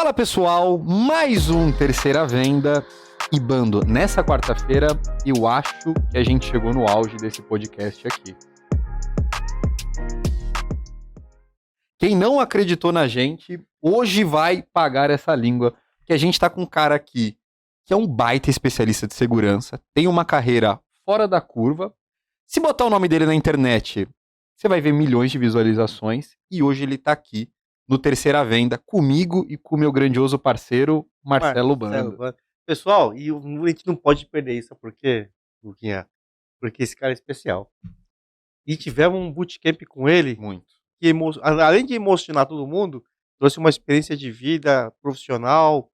Fala pessoal, mais um Terceira Venda e Bando. Nessa quarta-feira, eu acho que a gente chegou no auge desse podcast aqui. Quem não acreditou na gente, hoje vai pagar essa língua, que a gente tá com um cara aqui que é um baita especialista de segurança, tem uma carreira fora da curva. Se botar o nome dele na internet, você vai ver milhões de visualizações e hoje ele tá aqui no Terceira Venda, comigo e com o meu grandioso parceiro, Marcelo Bando. Pessoal, e a gente não pode perder isso, por quê, Luquinha? Porque esse cara é especial. E tivemos um bootcamp com ele, Muito. que além de emocionar todo mundo, trouxe uma experiência de vida profissional.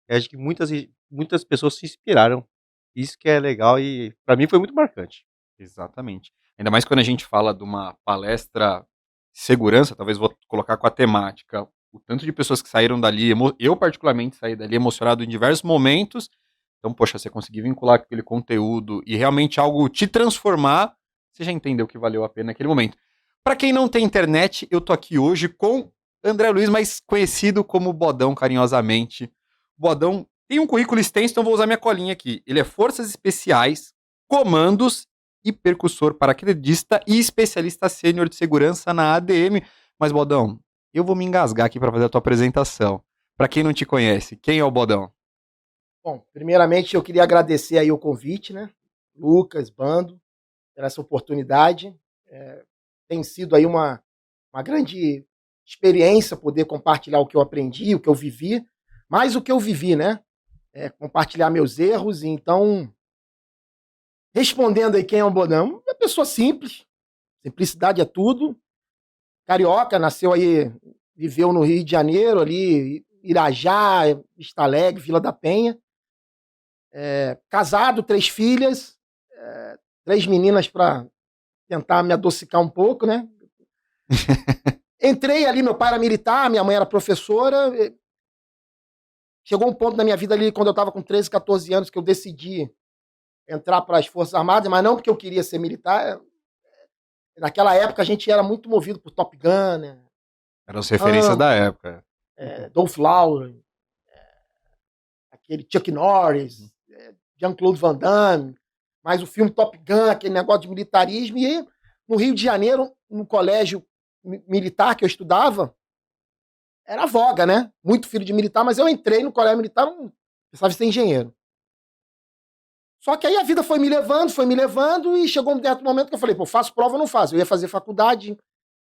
Acho que muitas pessoas se inspiraram. Isso que é legal e para mim foi muito marcante. Exatamente. Ainda mais quando a gente fala de uma palestra de segurança, talvez vou colocar com a temática, o tanto de pessoas que saíram dali, eu particularmente saí dali emocionado em diversos momentos. Então, poxa, você conseguir vincular aquele conteúdo e realmente algo te transformar, você já entendeu que valeu a pena naquele momento. Para quem não tem internet, eu tô aqui hoje com André Luiz, mais conhecido como Bodão carinhosamente. Bodão tem um currículo extenso, então vou usar minha colinha aqui. Ele é Forças Especiais, Comandos e percussor, paraquedista e especialista sênior de segurança na ADM. Mas, Bodão, eu vou me engasgar aqui para fazer a tua apresentação. Para quem não te conhece, quem é o Bodão? Bom, primeiramente eu queria agradecer aí o convite, né? Lucas, Bando, por essa oportunidade. Tem sido aí uma grande experiência poder compartilhar o que eu aprendi, o que eu vivi, mais o que eu vivi, né? Compartilhar meus erros. Então, respondendo aí quem é o Bodão, é uma pessoa simples, simplicidade é tudo. Carioca, nasceu aí, viveu no Rio de Janeiro, ali, Irajá, Vista Alegre, Vila da Penha. Casado, 3 filhas, 3 meninas para tentar me adocicar um pouco, né? Entrei ali, meu pai era militar, minha mãe era professora. Chegou um ponto na minha vida ali, quando eu estava com 13, 14 anos, que eu decidi entrar para as Forças Armadas, mas não porque eu queria ser militar. Naquela época a gente era muito movido por Top Gun, né? Eram as referências da época. Dolph Lundgren, aquele Chuck Norris, Jean-Claude Van Damme, mas o filme Top Gun, aquele negócio de militarismo. E no Rio de Janeiro, no colégio militar que eu estudava, era voga, né? Muito filho de militar, mas eu entrei no colégio militar, não precisava ser engenheiro. Só que aí a vida foi me levando, e chegou um certo momento que eu falei, pô, faço prova ou não faço? Eu ia fazer faculdade,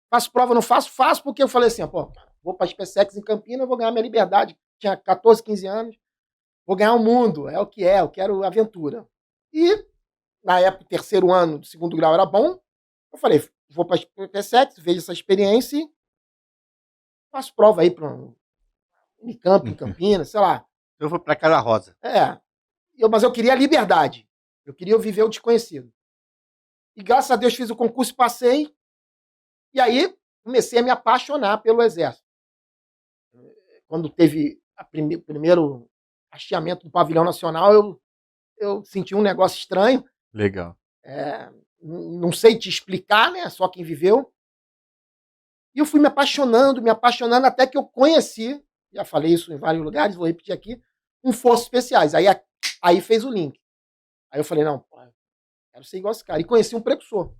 faço prova ou não faço? Faço, porque eu falei assim, pô, vou para a SpaceX em Campinas, vou ganhar minha liberdade. Tinha 14, 15 anos, vou ganhar o mundo, é o que é, eu quero aventura. E, na época, o terceiro ano do segundo grau era bom, eu falei, vou para a SpaceX, vejo essa experiência e faço prova aí para Unicamp, em Campinas, sei lá. Eu fui para Casa Rosa. Mas eu queria a liberdade. Eu queria viver o desconhecido. E graças a Deus fiz o concurso e passei. E aí comecei a me apaixonar pelo Exército. Quando teve o primeiro hasteamento do Pavilhão Nacional, eu senti um negócio estranho. Legal. Não sei te explicar, né? Só quem viveu. E eu fui me apaixonando, até que eu conheci, já falei isso em vários lugares, vou repetir aqui, um Forças Especiais. Aí fez o link. Aí eu falei, não, quero ser igual esse cara. E conheci um precursor.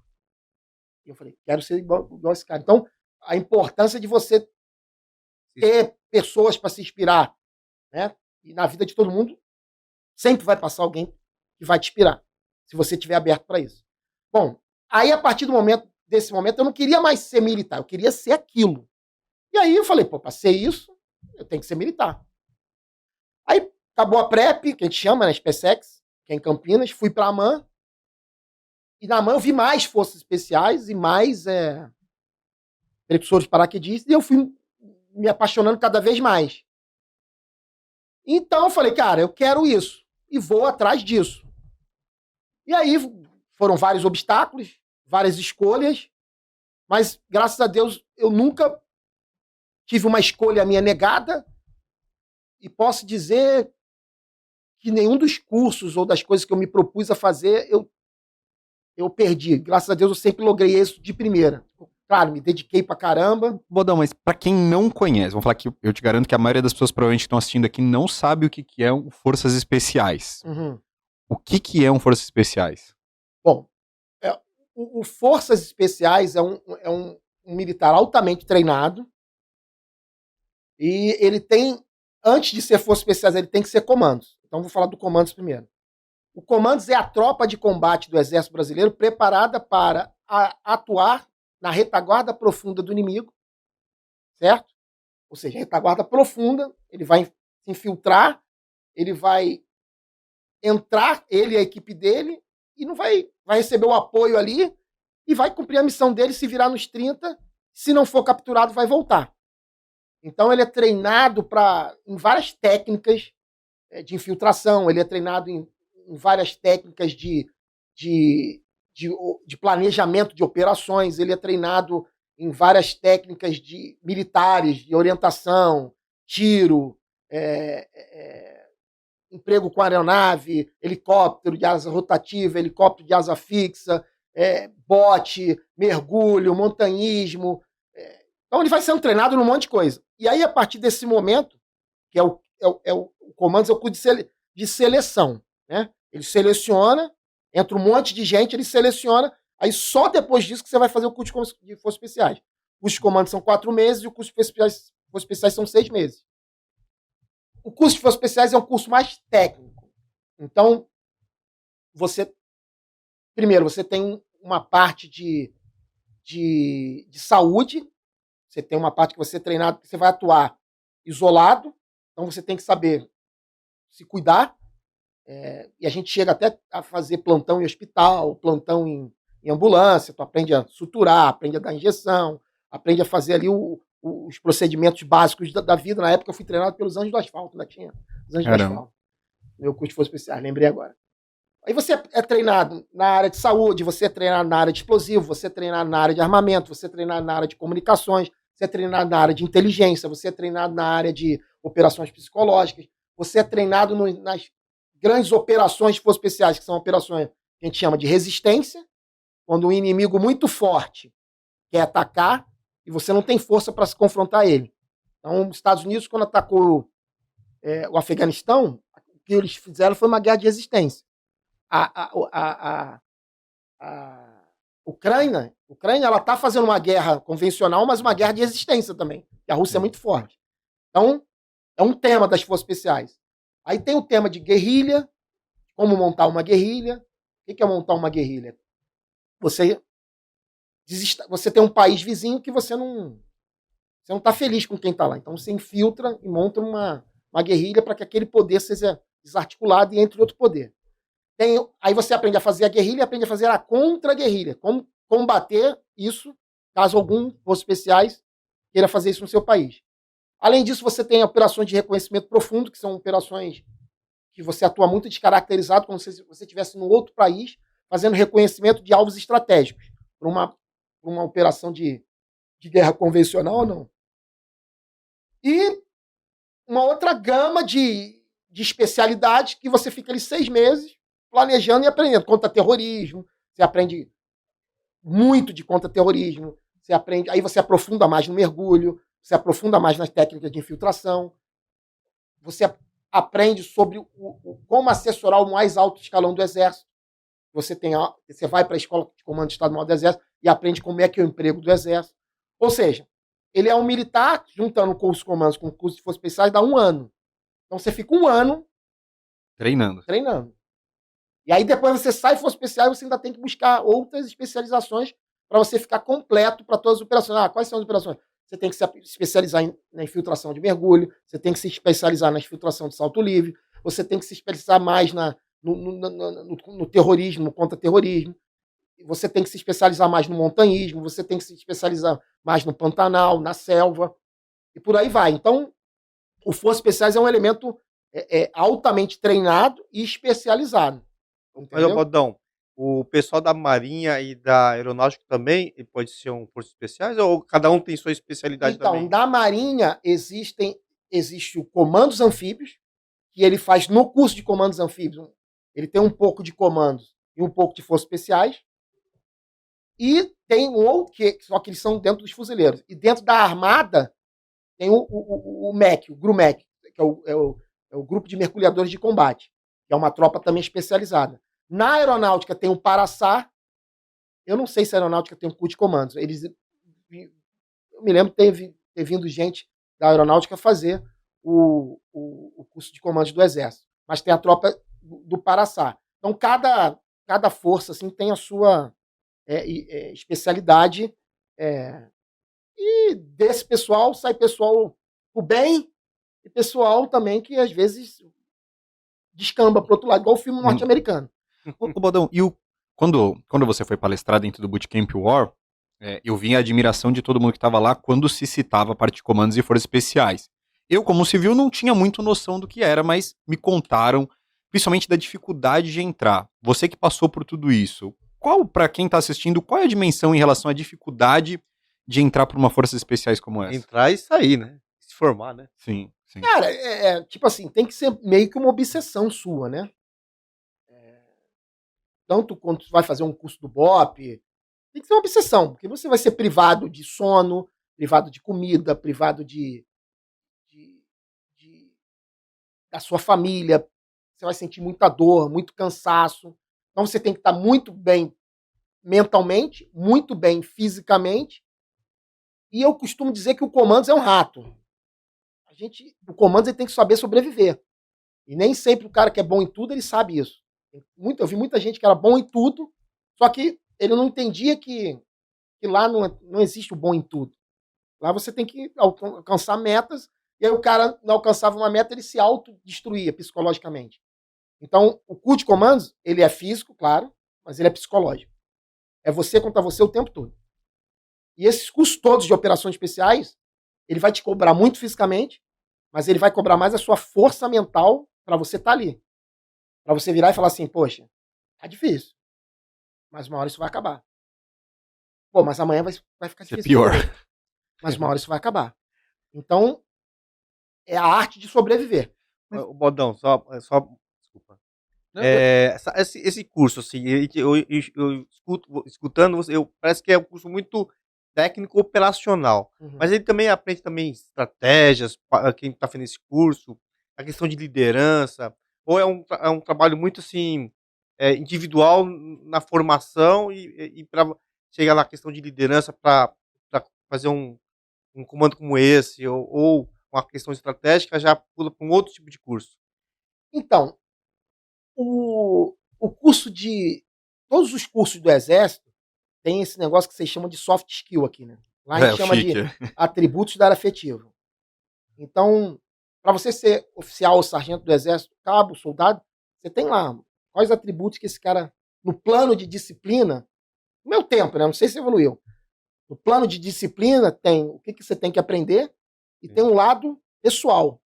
E eu falei, quero ser igual esse cara. Então, a importância de você ter pessoas para se inspirar, né? E na vida de todo mundo, sempre vai passar alguém que vai te inspirar, se você estiver aberto para isso. Bom, aí a partir desse momento, eu não queria mais ser militar, eu queria ser aquilo. E aí eu falei, pô, para ser isso, eu tenho que ser militar. Aí acabou a PrEP, que a gente chama, né, SpaceX, que é em Campinas, fui para a AMAN, e na AMAN eu vi mais Forças Especiais e mais precursores paraquedistas, e eu fui me apaixonando cada vez mais. Então eu falei, cara, eu quero isso, e vou atrás disso. E aí foram vários obstáculos, várias escolhas, mas graças a Deus eu nunca tive uma escolha minha negada, e posso dizer que nenhum dos cursos ou das coisas que eu me propus a fazer, eu perdi. Graças a Deus eu sempre logrei isso de primeira. Claro, me dediquei pra caramba. Bodão, mas pra quem não conhece, vamos falar que eu te garanto que a maioria das pessoas provavelmente que estão assistindo aqui não sabe o que que é um Forças Especiais. Uhum. O que que é um Forças Especiais? Bom, o Forças Especiais é um militar altamente treinado e ele tem, antes de ser Forças Especiais, ele tem que ser comandos. Então vou falar do comandos primeiro. O comandos é a tropa de combate do Exército Brasileiro preparada para atuar na retaguarda profunda do inimigo, certo? Ou seja, retaguarda profunda, ele vai se infiltrar, ele vai entrar, ele e a equipe dele, e não vai receber o apoio ali e vai cumprir a missão dele, se virar nos 30, se não for capturado, vai voltar. Então ele é treinado em várias técnicas de infiltração, ele é treinado em várias técnicas de planejamento de operações, ele é treinado em várias técnicas militares, de orientação, tiro, emprego com aeronave, helicóptero de asa rotativa, helicóptero de asa fixa, bote, mergulho, montanhismo. Então ele vai sendo treinado num monte de coisa. E aí, a partir desse momento, que o comandos é o curso de seleção, né? Ele seleciona, entra um monte de gente, ele seleciona, aí só depois disso que você vai fazer o curso de Forças Especiais. O curso de comandos são 4 meses e o curso de Forças Especiais são 6 meses. O curso de Forças Especiais é um curso mais técnico. Então, primeiro, você tem uma parte de saúde, você tem uma parte que você é treinado, que você vai atuar isolado, então você tem que saber se cuidar, e a gente chega até a fazer plantão em hospital, plantão em ambulância, tu aprende a suturar, aprende a dar injeção, aprende a fazer ali os procedimentos básicos da vida. Na época eu fui treinado pelos Anjos do Asfalto, ainda tinha os Anjos do Asfalto. Meu curso de Forças Especiais, lembrei agora. Aí você é treinado na área de saúde, você é treinado na área de explosivo, você é treinado na área de armamento, você é treinado na área de comunicações, você é treinado na área de inteligência, você é treinado na área de operações psicológicas, você é treinado nas grandes operações de Forças Especiais, que são operações que a gente chama de resistência, quando um inimigo muito forte quer atacar e você não tem força para se confrontar a ele. Então, os Estados Unidos, quando atacou o Afeganistão, o que eles fizeram foi uma guerra de resistência. A Ucrânia ela está fazendo uma guerra convencional, mas uma guerra de resistência também. E a Rússia é muito forte. Então, é um tema das Forças Especiais. Aí tem o tema de guerrilha, como montar uma guerrilha. O que é montar uma guerrilha? Você tem um país vizinho que você não está feliz com quem está lá. Então você infiltra e monta uma guerrilha para que aquele poder seja desarticulado e entre outro poder. Aí você aprende a fazer a guerrilha e aprende a fazer a contra-guerrilha. Como combater isso, caso algum Forças Especiais queira fazer isso no seu país. Além disso, você tem operações de reconhecimento profundo, que são operações que você atua muito descaracterizado, como se você estivesse num outro país, fazendo reconhecimento de alvos estratégicos, para uma operação de guerra convencional ou não. E uma outra gama de especialidades que você fica ali 6 meses planejando e aprendendo. Contra-terrorismo, você aprende muito de contra-terrorismo, aí você aprofunda mais no mergulho, você aprofunda mais nas técnicas de infiltração, você aprende sobre como assessorar o mais alto escalão do Exército. Você vai para a Escola de Comando de Estado-Maior do Exército e aprende como é que é o emprego do Exército. Ou seja, ele é um militar, juntando o curso de comandos com o curso de Forças Especiais, dá 1 ano. Então você fica 1 ano treinando. E aí depois você sai Forças Especiais, você ainda tem que buscar outras especializações para você ficar completo para todas as operações. Quais são as operações? Você tem que se especializar na infiltração de mergulho, você tem que se especializar na infiltração de salto livre, você tem que se especializar mais no terrorismo, no contra-terrorismo, você tem que se especializar mais no montanhismo, você tem que se especializar mais no Pantanal, na selva, e por aí vai. Então, o Forças Especiais é um elemento altamente treinado e especializado. Mas, Bodão, o pessoal da Marinha e da Aeronáutica também pode ser um Forças Especiais ou cada um tem sua especialidade também? Então, da Marinha existe o Comandos Anfíbios, que ele faz no curso de Comandos Anfíbios. Ele tem um pouco de comandos e um pouco de Forças Especiais. E tem um outro só que eles são dentro dos fuzileiros. E dentro da armada tem o MEC, o GRUMEC, que é o Grupo de Mergulhadores de Combate, que é uma tropa também especializada. Na aeronáutica tem o Paraçá. Eu não sei se a aeronáutica tem um CUT de comandos. Eu me lembro de ter vindo gente da aeronáutica fazer o curso de comandos do Exército. Mas tem a tropa do Paraçá. Então, cada força assim, tem a sua especialidade. E desse pessoal sai pessoal o bem e pessoal também que às vezes descamba para o outro lado, igual o filme norte-americano. Ô, Bodão, quando você foi palestrar dentro do Bootcamp War, eu vi a admiração de todo mundo que estava lá quando se citava a parte de comandos e forças especiais. Eu, como civil, não tinha muito noção do que era, mas me contaram, principalmente da dificuldade de entrar. Você que passou por tudo isso, para quem está assistindo, qual é a dimensão em relação à dificuldade de entrar para uma forças especiais como essa? Entrar e sair, né? Se formar, né? Sim, sim. Cara, tipo assim, tem que ser meio que uma obsessão sua, né? Tanto quando você vai fazer um curso do BOP, tem que ser uma obsessão, porque você vai ser privado de sono, privado de comida, privado da sua família, você vai sentir muita dor, muito cansaço. Então você tem que estar muito bem mentalmente, muito bem fisicamente. E eu costumo dizer que o comandos é um rato. O comandos ele tem que saber sobreviver. E nem sempre o cara que é bom em tudo, ele sabe isso. Eu vi muita gente que era bom em tudo, só que ele não entendia que lá não existe o bom em tudo. Lá você tem que alcançar metas, e aí o cara não alcançava uma meta, ele se autodestruía psicologicamente. Então, o curso de comandos, ele é físico, claro, mas ele é psicológico. É você contra você o tempo todo. E esses cursos todos de operações especiais, ele vai te cobrar muito fisicamente, mas ele vai cobrar mais a sua força mental para você estar ali. Para você virar e falar assim, poxa, tá difícil, mas uma hora isso vai acabar. Pô, mas amanhã vai ficar difícil. É pior. Mas uma hora isso vai acabar. Então, é a arte de sobreviver. O Bodão, desculpa. Esse curso, assim, eu escutando você, parece que é um curso muito técnico operacional. Uhum. Mas ele também aprende também estratégias, quem está fazendo esse curso, a questão de liderança, ou é um trabalho muito assim, individual na formação e para chegar na questão de liderança para fazer um comando como esse, ou uma questão estratégica, já pula para um outro tipo de curso? Então, o curso todos os cursos do Exército tem esse negócio que vocês chamam de soft skill aqui, né? Lá a gente chama de atributos da área afetiva. Então, para você ser oficial ou sargento do Exército, cabo, soldado, você tem lá quais atributos que esse cara, no plano de disciplina, no meu tempo, né? Não sei se evoluiu. No plano de disciplina tem o que você tem que aprender e tem um lado pessoal.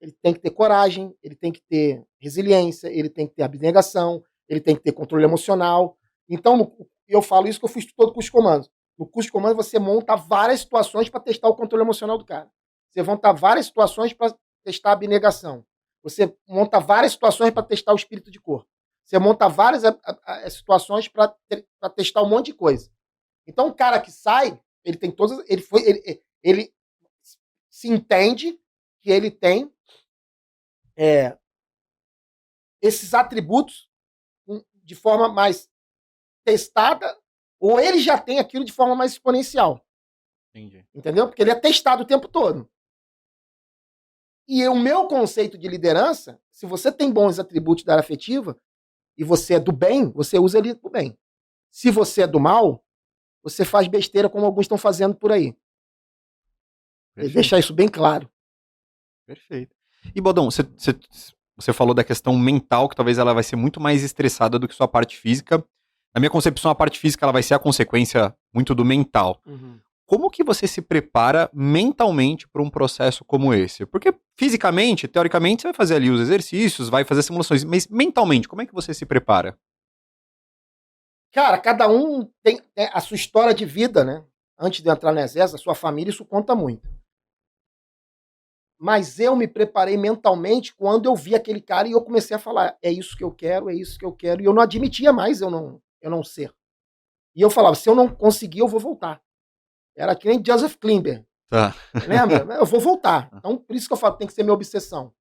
Ele tem que ter coragem, ele tem que ter resiliência, ele tem que ter abnegação, ele tem que ter controle emocional. Então, eu falo isso que eu fiz todo o curso de comandos. No curso de comandos, você monta várias situações para testar o controle emocional do cara. Você monta várias situações para testar a abnegação. Você monta várias situações para testar o espírito de corpo. Você monta várias situações para testar um monte de coisa. Então, o cara que sai, ele tem todas. Ele se entende que ele tem esses atributos de forma mais testada, ou ele já tem aquilo de forma mais exponencial. Entendi. Entendeu? Porque ele é testado o tempo todo. E o meu conceito de liderança, se você tem bons atributos da área afetiva, e você é do bem, você usa ele do bem. Se você é do mal, você faz besteira como alguns estão fazendo por aí. Deixar isso bem claro. Perfeito. E, Bodão, você falou da questão mental, que talvez ela vai ser muito mais estressada do que sua parte física. Na minha concepção, a parte física ela vai ser a consequência muito do mental. Uhum. Como que você se prepara mentalmente para um processo como esse? Porque fisicamente, teoricamente, você vai fazer ali os exercícios, vai fazer simulações, mas mentalmente, como é que você se prepara? Cara, cada um tem a sua história de vida, né? Antes de entrar no exército, a sua família, isso conta muito. Mas eu me preparei mentalmente quando eu vi aquele cara e eu comecei a falar, é isso que eu quero, e eu não admitia mais eu não ser. E eu falava, se eu não conseguir, eu vou voltar. Era que nem Joseph Klimber. Tá. Lembra? Eu vou voltar. Então, por isso que eu falo, tem que ser minha obsessão.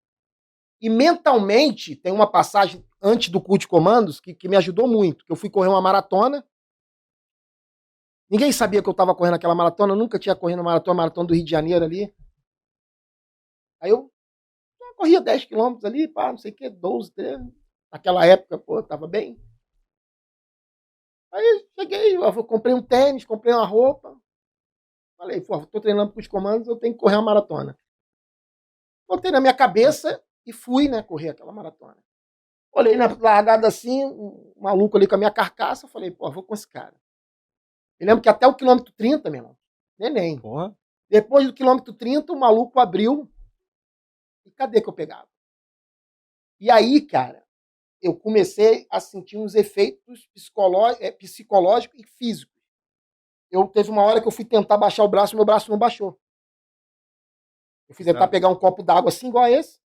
E mentalmente, tem uma passagem antes do culto de comandos que me ajudou muito. Que eu fui correr uma maratona. Ninguém sabia que eu estava correndo aquela maratona. Eu nunca tinha corrido uma maratona do Rio de Janeiro ali. Aí eu corria 10 quilômetros ali, pá, não sei o que, 12, 13. Naquela época, pô, tava bem. Aí cheguei, eu comprei um tênis, comprei uma roupa. Falei, pô, tô treinando com os comandos, eu tenho que correr uma maratona. Botei na minha cabeça e fui, né, correr aquela maratona. Olhei na largada assim, um maluco ali com a minha carcaça, falei, pô, vou com esse cara. Eu lembro que até o quilômetro 30, meu irmão, neném. Porra. Depois do quilômetro 30, o maluco abriu. E cadê que eu pegava? E aí, cara, eu comecei a sentir uns efeitos psicológicos e físicos. Teve uma hora que eu fui tentar baixar o braço, meu braço não baixou. Eu fui tentar pegar um copo d'água assim, igual a esse.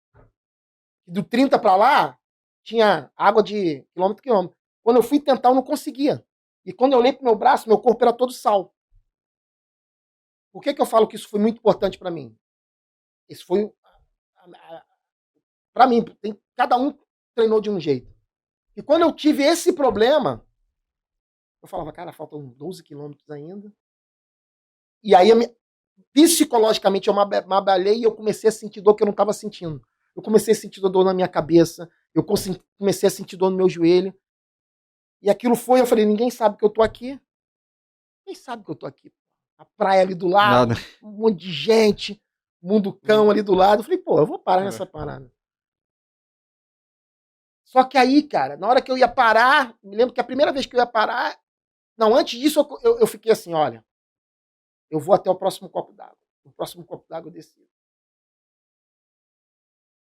E do 30 para lá, tinha água de quilômetro a quilômetro. Quando eu fui tentar, eu não conseguia. E quando eu olhei pro meu braço, meu corpo era todo sal. Por que eu falo que isso foi muito importante para mim? Isso foi... Para mim, cada um treinou de um jeito. E quando eu tive esse problema, eu falava, cara, faltam 12 quilômetros ainda. E aí, psicologicamente, eu me abalei e eu comecei a sentir dor que eu não estava sentindo. Eu comecei a sentir dor na minha cabeça, eu comecei a sentir dor no meu joelho. E aquilo foi, eu falei, ninguém sabe que eu tô aqui. Ninguém sabe que eu tô aqui. A praia ali do lado, Nada. um monte de gente, mundo cão ali do lado. Eu falei, pô, eu vou parar nessa parada. Só que aí, cara, na hora que eu ia parar, me lembro que a primeira vez que eu ia parar, não, antes disso eu fiquei assim, olha, eu vou até o próximo copo d'água. No próximo copo d'água eu desci.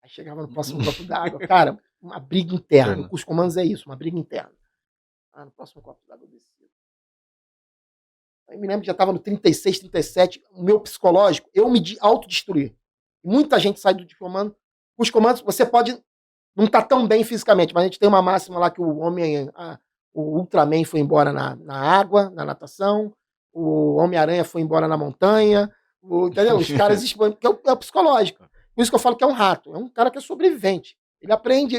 Aí chegava no próximo copo d'água, cara, uma briga interna. Os comandos é isso, uma briga interna. No próximo copo d'água eu desci. Aí me lembro que já estava no 36, 37, o meu psicológico, eu me autodestruí. Muita gente sai do comando. Os comandos, você pode não estar tão bem fisicamente, mas a gente tem uma máxima lá que o homem, o Ultraman foi embora na água, na natação, o Homem-Aranha foi embora na montanha, entendeu? Os caras expõem, porque é o psicológico. Por isso que eu falo que é um rato, é um cara que é sobrevivente. Ele aprende,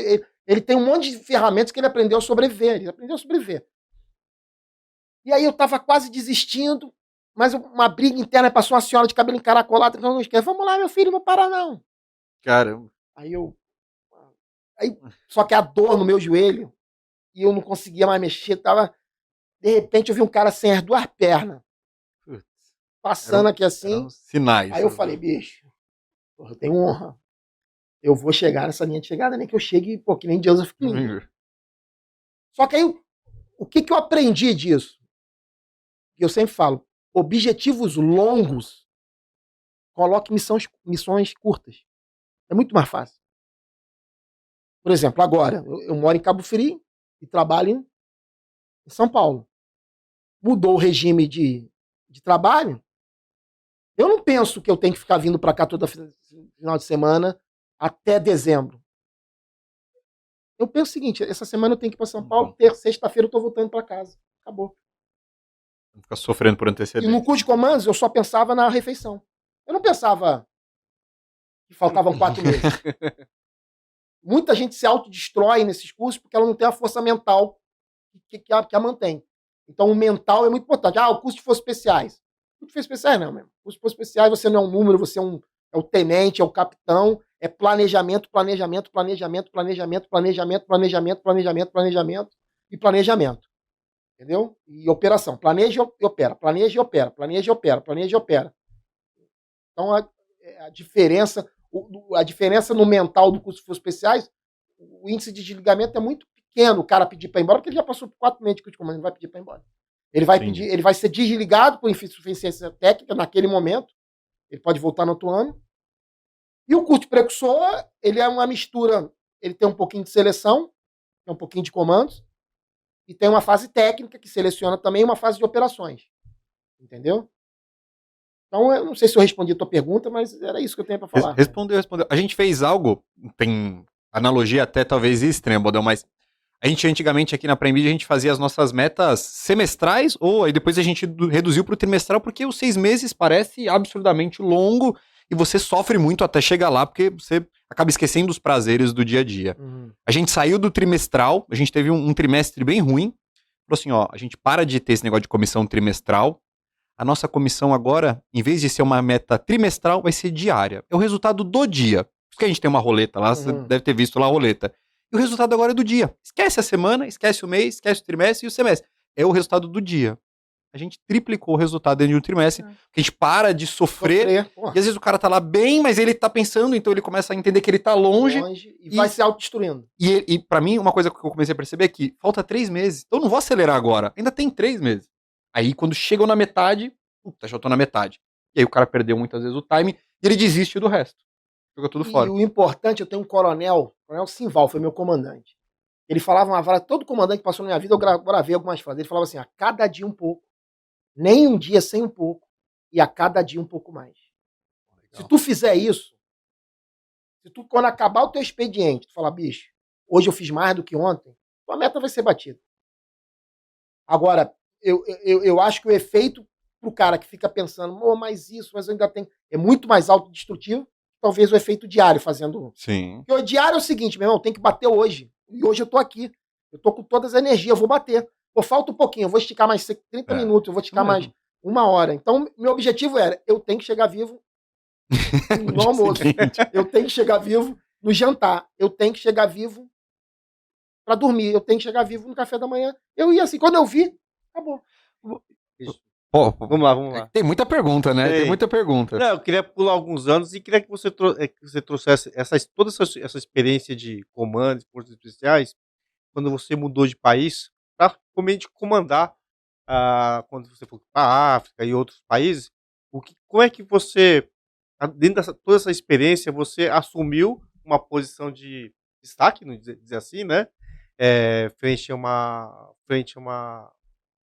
ele tem um monte de ferramentas que ele aprendeu a sobreviver, ele aprendeu a sobreviver. E aí eu estava quase desistindo, mas uma briga interna, passou uma senhora de cabelo encaracolado, não esquece, vamos lá, meu filho, não para não. Caramba. Aí, só que a dor no meu joelho, e eu não conseguia mais mexer, tava, de repente eu vi um cara sem as duas pernas, passando aqui assim, sinais. Aí eu falei, bicho, eu tenho honra, eu vou chegar nessa linha de chegada, nem que eu chegue, pô, que nem Joseph Klimber. Só que aí, o que eu aprendi disso? Eu sempre falo, objetivos longos, coloque missões curtas. É muito mais fácil. Por exemplo, agora, eu moro em Cabo Frio e trabalho em São Paulo. Mudou o regime de trabalho. Eu não penso que eu tenho que ficar vindo para cá todo final de semana até dezembro. Eu penso o seguinte, essa semana eu tenho que ir para São Paulo, sexta-feira eu estou voltando para casa. Acabou. Não ficar sofrendo por antecedência. E no curso de comandos eu só pensava na refeição. Eu não pensava que faltavam 4 meses. Muita gente se autodestrói nesses cursos porque ela não tem a força mental que a mantém. Então o mental é muito importante. O curso de forças especiais. O curso de forças especiais não, mesmo. O curso de forças especiais você não é um número, você é o tenente, é o capitão, é planejamento, planejamento, planejamento, planejamento, planejamento, planejamento, planejamento, planejamento e planejamento. Entendeu? E operação. Planeja e opera. Planeja e opera. Planeja e opera. Planeja e opera. Então, a diferença no mental do curso de forças especiais, o índice de desligamento é muito pequeno. O cara pedir para ir embora, porque ele já passou por 4 meses de curso de comando, ele vai pedir para ir embora. Ele vai ser desligado por insuficiência técnica naquele momento. Ele pode voltar no outro ano. E o curso de precursor, ele é uma mistura. Ele tem um pouquinho de seleção, tem um pouquinho de comandos, e tem uma fase técnica que seleciona também uma fase de operações. Entendeu? Então, eu não sei se eu respondi a tua pergunta, mas era isso que eu tenho para falar. Respondeu. A gente fez algo, tem analogia até talvez extrema, Bodão, mas A gente antigamente aqui na Prime Video a gente fazia as nossas metas semestrais, ou aí depois a gente reduziu para o trimestral, porque os 6 meses parece absurdamente longo e você sofre muito até chegar lá, porque você acaba esquecendo os prazeres do dia a dia. A gente saiu do trimestral, a gente teve um trimestre bem ruim, falou assim, ó, a gente para de ter esse negócio de comissão trimestral, a nossa comissão agora, em vez de ser uma meta trimestral, vai ser diária. É o resultado do dia. Por isso que a gente tem uma roleta lá, você deve ter visto lá a roleta. E o resultado agora é do dia. Esquece a semana, esquece o mês, esquece o trimestre e o semestre. É o resultado do dia. A gente triplicou o resultado dentro de um trimestre, porque a gente para de sofrer. E às vezes o cara tá lá bem, mas ele tá pensando, então ele começa a entender que ele tá longe. E vai se autodestruindo. E pra mim, uma coisa que eu comecei a perceber é que falta 3 meses. Então eu não vou acelerar agora. Ainda tem 3 meses. Aí quando chegam na metade, puta, já tô na metade. E aí o cara perdeu muitas vezes o time e ele desiste do resto. Joga tudo fora. E o importante, eu tenho um coronel Simval, foi meu comandante. Ele falava uma frase, todo comandante que passou na minha vida, eu gravei algumas frases. Ele falava assim, a cada dia um pouco, nem um dia sem um pouco, e a cada dia um pouco mais. Legal. Se tu fizer isso, se tu, quando acabar o teu expediente, tu falar, bicho, hoje eu fiz mais do que ontem, tua meta vai ser batida. Agora, eu acho que o efeito pro cara que fica pensando, mas isso, mas eu ainda tenho, é muito mais autodestrutivo, talvez o efeito diário fazendo. Sim. Porque o diário é o seguinte, meu irmão, tem que bater hoje. E hoje eu tô aqui. Eu tô com todas as energias, eu vou bater. Pô, falta um pouquinho, eu vou esticar mais 30 minutos, eu vou esticar mais 1 hora. Então, meu objetivo era, eu tenho que chegar vivo no almoço. Eu tenho que chegar vivo no jantar. Eu tenho que chegar vivo pra dormir. Eu tenho que chegar vivo no café da manhã. Eu ia assim, quando eu vi, acabou. Pô, vamos lá. Tem muita pergunta, né? Tem muita pergunta. Não, eu queria pular alguns anos e queria que você trouxesse toda essa experiência de comandos, forças especiais, quando você mudou de país, para comandar, quando você foi para a África e outros países, como é que você, dentro de toda essa experiência, você assumiu uma posição de destaque, não dizer assim, né? Frente a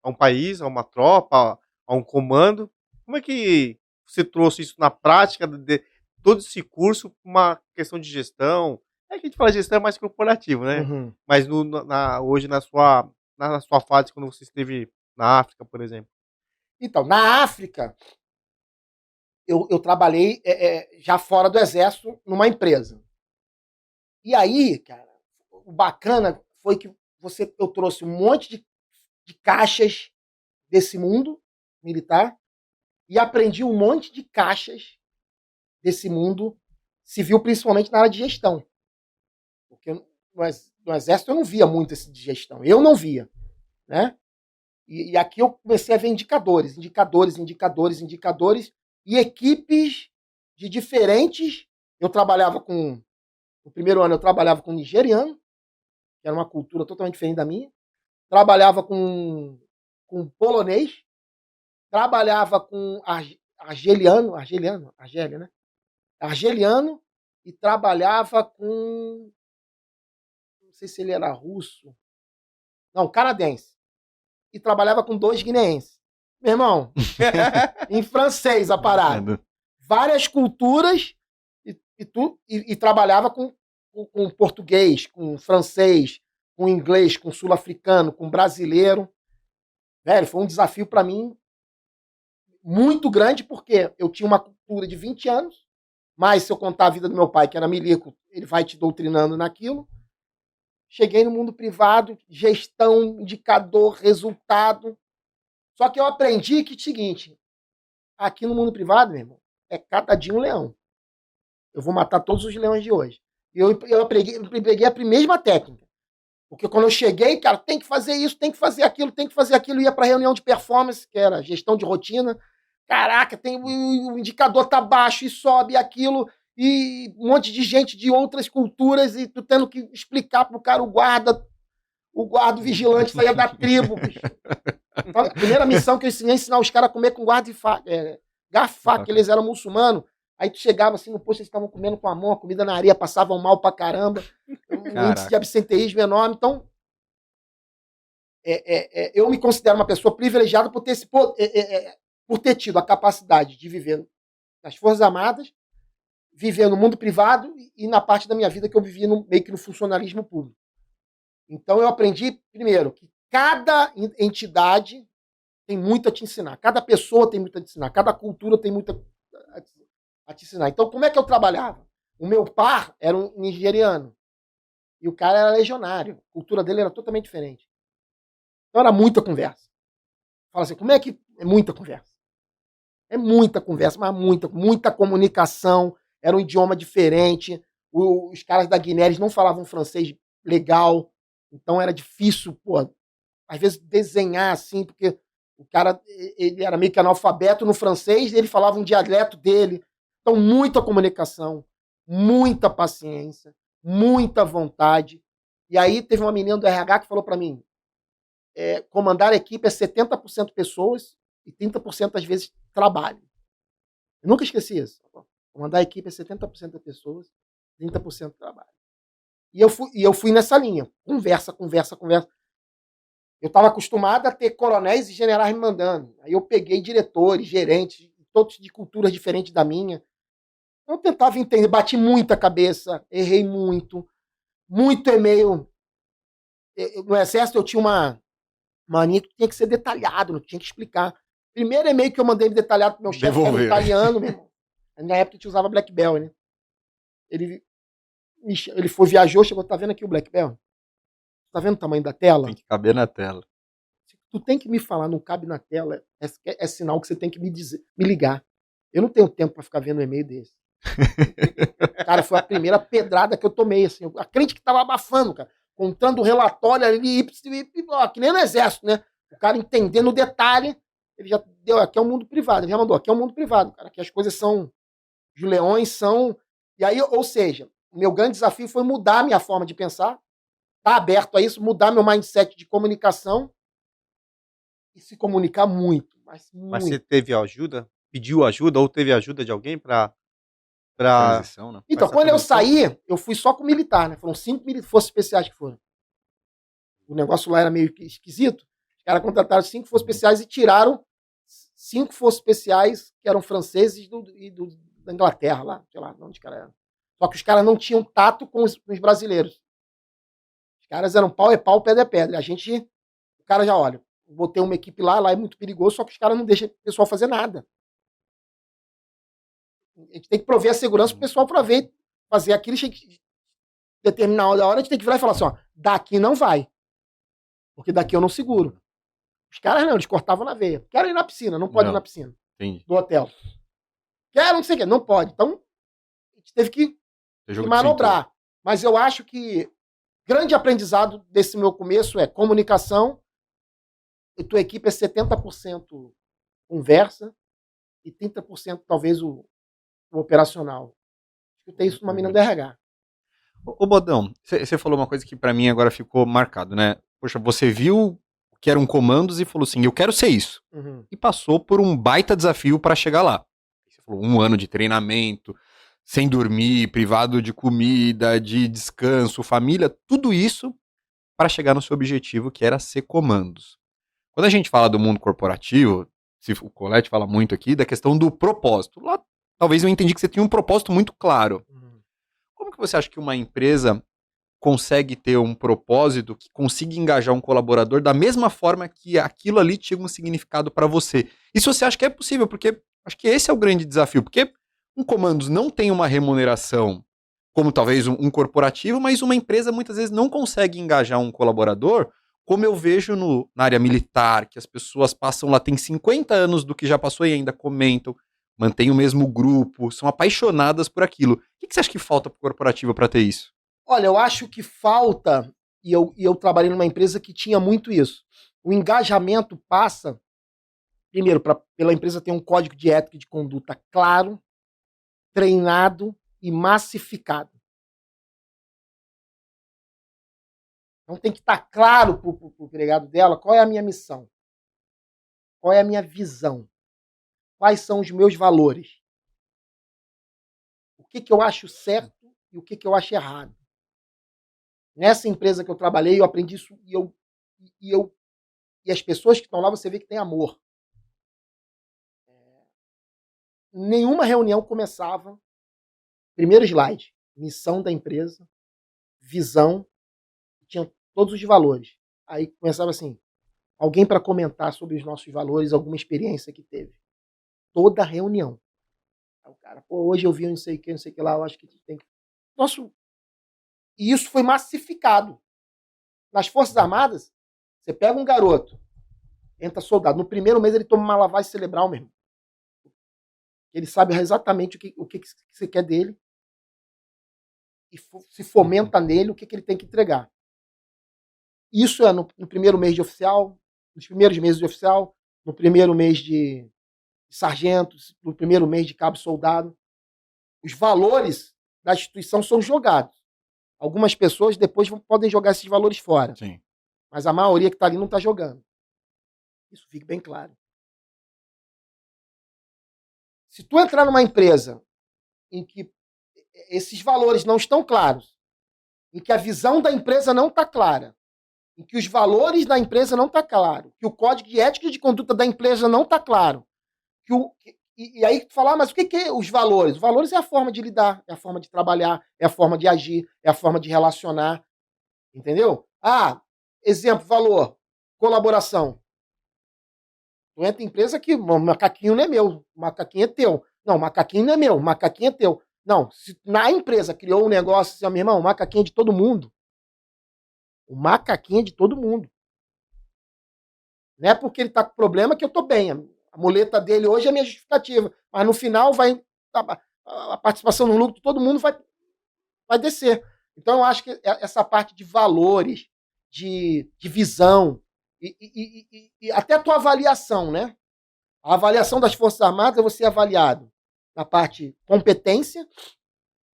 um país, a uma tropa, a um comando. Como é que você trouxe isso na prática de todo esse curso para uma questão de gestão? É que a gente fala de gestão mais corporativo, né? Mas hoje na sua fase, quando você esteve na África, por exemplo. Então, na África, eu trabalhei já fora do exército numa empresa. E aí, cara, o bacana foi que eu trouxe um monte de caixas desse mundo militar e aprendi um monte de caixas desse mundo civil, principalmente na área de gestão. Porque no exército eu não via muito esse de gestão. Eu não via, né? E aqui eu comecei a ver indicadores e equipes de diferentes. Eu trabalhava com... No primeiro ano eu trabalhava com nigeriano, que era uma cultura totalmente diferente da minha. Trabalhava com polonês. Trabalhava com argeliano, né? Argeliano, e trabalhava com... Não sei se ele era russo. Não, canadense. E trabalhava com 2 guineenses. Meu irmão, em francês a parada. Várias culturas e trabalhava com português, com francês, com inglês, com sul-africano, com brasileiro. Velho, foi um desafio para mim muito grande, porque eu tinha uma cultura de 20 anos, mas se eu contar a vida do meu pai, que era milico, ele vai te doutrinando naquilo. Cheguei no mundo privado, gestão, indicador, resultado. Só que eu aprendi que é o seguinte, aqui no mundo privado, meu irmão, é cada dia um leão. Eu vou matar todos os leões de hoje. E eu peguei a mesma técnica. Porque quando eu cheguei, cara, tem que fazer isso, tem que fazer aquilo, ia para reunião de performance, que era gestão de rotina. Caraca, o indicador tá baixo e sobe aquilo, e um monte de gente de outras culturas, e tu tendo que explicar pro cara, o guarda vigilante saía da tribo, bicho. Então, a primeira missão que eu ensinei é ensinar os caras a comer com garfo e faca, que eles eram muçulmanos. Aí tu chegava assim no posto, eles estavam comendo com a mão, a comida na areia, passavam mal pra caramba, um índice de absenteísmo enorme. Então, eu me considero uma pessoa privilegiada por ter tido a capacidade de viver nas Forças Armadas, viver no mundo privado e na parte da minha vida que eu vivi meio que no funcionalismo público. Então eu aprendi, primeiro, que cada entidade tem muito a te ensinar. Cada pessoa tem muito a te ensinar. Cada cultura tem muito a te ensinar. Então, como é que eu trabalhava? O meu par era um nigeriano. E o cara era legionário. A cultura dele era totalmente diferente. Então era muita conversa. Fala assim, como é que... É muita conversa. É muita conversa, mas muita comunicação. Era um idioma diferente. Os caras da Guiné eles não falavam francês legal. Então era difícil, pô, às vezes desenhar assim, porque o cara ele era meio que analfabeto no francês e ele falava um dialeto dele. Então, muita comunicação, muita paciência, muita vontade. E aí teve uma menina do RH que falou para mim, comandar a equipe é 70% pessoas e 30% às vezes trabalho. Eu nunca esqueci isso. Comandar a equipe é 70% de pessoas, 30% trabalho. E eu fui nessa linha. Conversa. Eu estava acostumado a ter coronéis e generais me mandando. Aí eu peguei diretores, gerentes, todos de culturas diferentes da minha. Eu tentava entender, bati muita cabeça, errei muito e-mail. No Exército eu tinha uma mania que tinha que ser detalhado, tinha que explicar. Primeiro e-mail que eu mandei detalhado pro meu chefe, que era italiano, meu irmão. Na época a gente usava Black Bell, né? Ele foi, viajou, chegou, tá vendo aqui o Black Bell? Tá vendo o tamanho da tela? Tem que caber na tela. Tu tem que me falar, não cabe na tela, é sinal que você tem que me ligar. Eu não tenho tempo para ficar vendo um e-mail desse. Cara, foi a primeira pedrada que eu tomei, assim. A crente que tava abafando, cara. Contando o relatório ali, que nem no exército, né? O cara entendendo o detalhe, ele já deu, aqui é um mundo privado, ele já mandou, aqui é um mundo privado, cara. Aqui as coisas são, os leões são... E aí, ou seja, o meu grande desafio foi mudar a minha forma de pensar, estar aberto a isso, mudar meu mindset de comunicação e se comunicar muito, mas muito. Mas você teve ajuda? Pediu ajuda ou teve ajuda de alguém para Transição, né? Então, quando eu saí, eu fui só com militar, né? Foram 5 forças especiais que foram. O negócio lá era meio esquisito. Os caras contrataram 5 forças especiais e tiraram 5 forças especiais que eram franceses da Inglaterra, lá, sei lá, onde os caras eram. Só que os caras não tinham tato com os brasileiros. Os caras eram pau é pau, pedra é pedra. O cara já, olha, botei uma equipe lá é muito perigoso, só que os caras não deixam o pessoal fazer nada. A gente tem que prover a segurança pro pessoal para ver, fazer aquilo, determinar a hora, a gente tem que virar e falar assim, ó, daqui não vai. Porque daqui eu não seguro. Os caras não, eles cortavam na veia. Quero ir na piscina, não pode ir na piscina. Entendi. Do hotel. Quero não sei o quê, não pode. Então, a gente teve que manobrar. Mas eu acho que grande aprendizado desse meu começo é comunicação, e tua equipe é 70% conversa e 30% talvez o operacional. Escutei isso numa menina do RH. Ô Bodão, você falou uma coisa que pra mim agora ficou marcado, né? Poxa, você viu que eram comandos e falou assim, eu quero ser isso. Uhum. E passou por um baita desafio pra chegar lá. Você falou 1 ano de treinamento, sem dormir, privado de comida, de descanso, família, tudo isso para chegar no seu objetivo, que era ser comandos. Quando a gente fala do mundo corporativo, o Colette fala muito aqui da questão do propósito. Lá, talvez eu entendi que você tinha um propósito muito claro. Como que você acha que uma empresa consegue ter um propósito que consiga engajar um colaborador da mesma forma que aquilo ali tinha um significado para você? E se você acha que é possível, porque acho que esse é o grande desafio, porque um comandos não tem uma remuneração como talvez um corporativo, mas uma empresa muitas vezes não consegue engajar um colaborador, como eu vejo na área militar, que as pessoas passam lá, tem 50 anos do que já passou e ainda comentam, mantêm o mesmo grupo, são apaixonadas por aquilo. O que você acha que falta para o corporativo para ter isso? Olha, eu acho que falta, e eu trabalhei numa empresa que tinha muito isso. O engajamento passa, primeiro, pela empresa ter um código de ética e de conduta claro, treinado e massificado. Então tem que estar claro para o empregado dela qual é a minha missão, qual é a minha visão, quais são os meus valores, o que eu acho certo e o que eu acho errado. Nessa empresa que eu trabalhei, eu aprendi isso e as pessoas que estão lá, você vê que tem amor. Nenhuma reunião começava, primeiro slide, missão da empresa, visão, tinha todos os valores. Aí começava assim, alguém para comentar sobre os nossos valores, alguma experiência que teve. Toda reunião. Aí o cara, pô, hoje eu vi não sei o que lá, eu acho que tem que... E isso foi massificado. Nas Forças Armadas, você pega um garoto, entra soldado, no primeiro mês ele toma uma lavagem cerebral mesmo. Ele sabe exatamente o que você quer dele e se fomenta nele o que ele tem que entregar. Isso é no primeiro mês de oficial, nos primeiros meses de oficial, no primeiro mês de sargento, no primeiro mês de cabo soldado. Os valores da instituição são jogados. Algumas pessoas depois podem jogar esses valores fora. Sim. Mas a maioria que está ali não está jogando. Isso fica bem claro. Se tu entrar numa empresa em que esses valores não estão claros, em que a visão da empresa não está clara, em que os valores da empresa não estão claros, que o código de ética e de conduta da empresa não está claro, e aí tu fala, mas o que é os valores? Os valores é a forma de lidar, é a forma de trabalhar, é a forma de agir, é a forma de relacionar. Entendeu? Exemplo, valor, colaboração. Tu entra em empresa que o macaquinho não é meu, o macaquinho é teu. Não, o macaquinho não é meu, o macaquinho é teu. Não, se na empresa criou um negócio assim, meu irmão, o macaquinho é de todo mundo. O macaquinho é de todo mundo. Não é porque ele tá com problema que eu tô bem. A muleta dele hoje é a minha justificativa. Mas no final a participação no lucro de todo mundo vai descer. Então eu acho que essa parte de valores, de visão, e até a tua avaliação, né? A avaliação das Forças Armadas é você avaliado na parte competência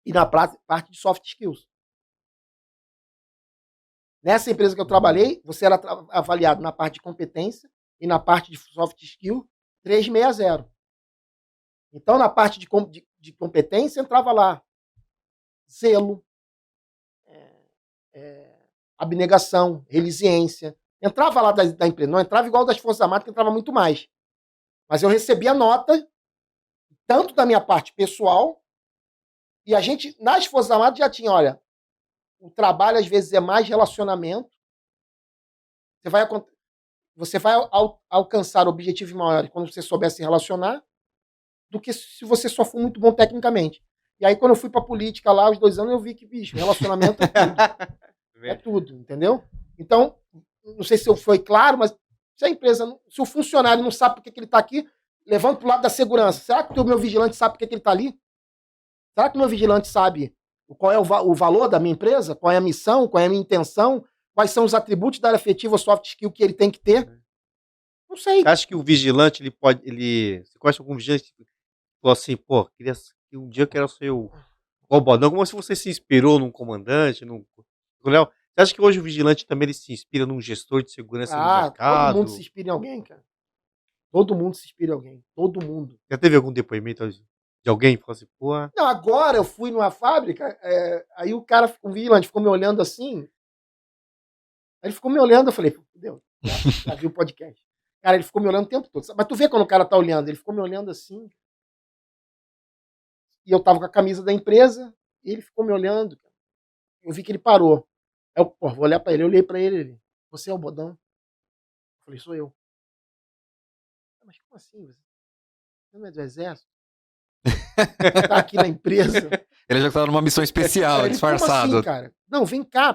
e na parte de soft skills. Nessa empresa que eu trabalhei, você era avaliado na parte de competência e na parte de soft skill 360. Então, na parte de competência, entrava lá zelo, abnegação, resiliência. Entrava lá da empresa. Não entrava igual das Forças Armadas, que entrava muito mais. Mas eu recebia nota, tanto da minha parte pessoal, e a gente, nas Forças Armadas, já tinha, olha, o trabalho, às vezes, é mais relacionamento. Você vai alcançar objetivos maiores quando você souber se relacionar do que se você só for muito bom tecnicamente. E aí, quando eu fui pra política lá, aos 2 anos, eu vi que, bicho, relacionamento é tudo. É tudo, entendeu? Então, não sei se foi claro, mas se a empresa, se o funcionário não sabe por que ele está aqui, levando pro lado da segurança. Será que o meu vigilante sabe por que ele está ali? Será que o meu vigilante sabe qual é o valor da minha empresa? Qual é a missão? Qual é a minha intenção? Quais são os atributos da área afetiva, soft skill que ele tem que ter? Não sei. Você acha que o vigilante, você conhece algum vigilante que falou assim, pô, um dia eu quero ser o Bodão, como se você se inspirou num comandante, num coronel. Você acha que hoje o vigilante também ele se inspira num gestor de segurança no mercado? Todo mundo se inspira em alguém, cara. Todo mundo se inspira em alguém. Todo mundo. Já teve algum depoimento de alguém que falou assim, pô... Não, agora eu fui numa fábrica, aí o cara, um vigilante, ficou me olhando assim. Aí ele ficou me olhando, eu falei, fudeu, já viu o podcast. Cara, ele ficou me olhando o tempo todo. Mas tu vê quando o cara tá olhando, ele ficou me olhando assim. E eu tava com a camisa da empresa, e ele ficou me olhando. Eu vi que ele parou. Aí eu, vou olhar pra ele. Eu olhei pra ele, você é o Bodão? Eu falei, sou eu. Mas como assim? Você não é do exército? Você tá aqui na empresa. Ele já tava numa missão especial, ele, disfarçado. como assim, cara? Não, vem cá.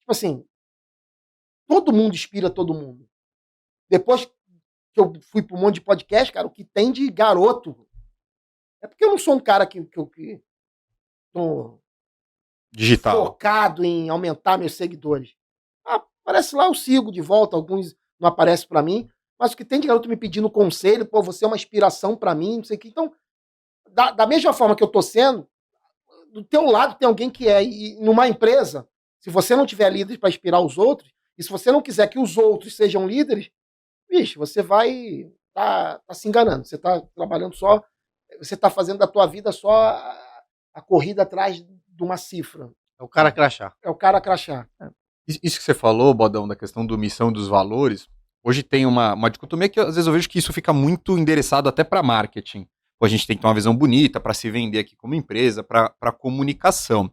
Tipo assim, todo mundo inspira todo mundo. Depois que eu fui para um monte de podcast, cara, o que tem de garoto. É porque eu não sou um cara que tô digital, focado em aumentar meus seguidores. Aparece lá, eu sigo de volta, alguns não aparecem para mim, mas o que tem de garoto me pedindo conselho, pô, você é uma inspiração para mim, não sei o que. Então, da mesma forma que eu tô sendo, do teu lado tem alguém que é. E numa empresa, se você não tiver líderes para inspirar os outros, e se você não quiser que os outros sejam líderes, bicho, você vai tá se enganando. Você tá trabalhando só, você tá fazendo da tua vida só a corrida atrás de uma cifra. É o cara crachá. É o cara crachá. Isso que você falou, Bodão, da questão do missão dos valores, hoje tem uma dicotomia que às vezes eu vejo que isso fica muito endereçado até para marketing. A gente tem que ter uma visão bonita para se vender aqui como empresa, para comunicação.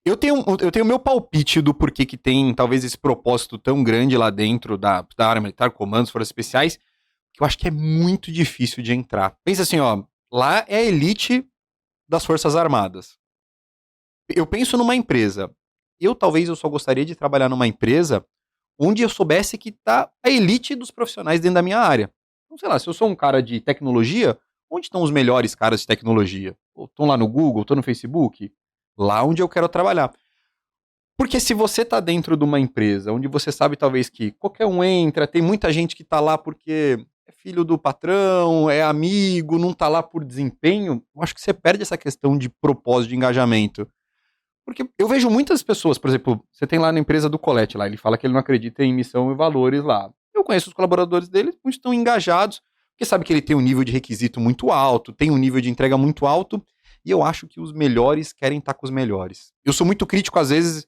Eu tenho o meu palpite do porquê que tem talvez esse propósito tão grande lá dentro da área militar, comandos, forças especiais, que eu acho que é muito difícil de entrar. Pensa assim, ó, lá é a elite das Forças Armadas. Eu penso numa empresa. Talvez eu só gostaria de trabalhar numa empresa onde eu soubesse que tá a elite dos profissionais dentro da minha área. Então, sei lá, se eu sou um cara de tecnologia, onde estão os melhores caras de tecnologia? Estão lá no Google, estão no Facebook? Lá onde eu quero trabalhar. Porque se você tá dentro de uma empresa onde você sabe talvez que qualquer um entra, tem muita gente que tá lá porque é filho do patrão, é amigo, não tá lá por desempenho, eu acho que você perde essa questão de propósito, de engajamento. Porque eu vejo muitas pessoas, por exemplo, você tem lá na empresa do Colette, lá, ele fala que ele não acredita em missão e valores lá. Eu conheço os colaboradores dele, muitos estão engajados, porque sabe que ele tem um nível de requisito muito alto, tem um nível de entrega muito alto, e eu acho que os melhores querem estar com os melhores. Eu sou muito crítico, às vezes,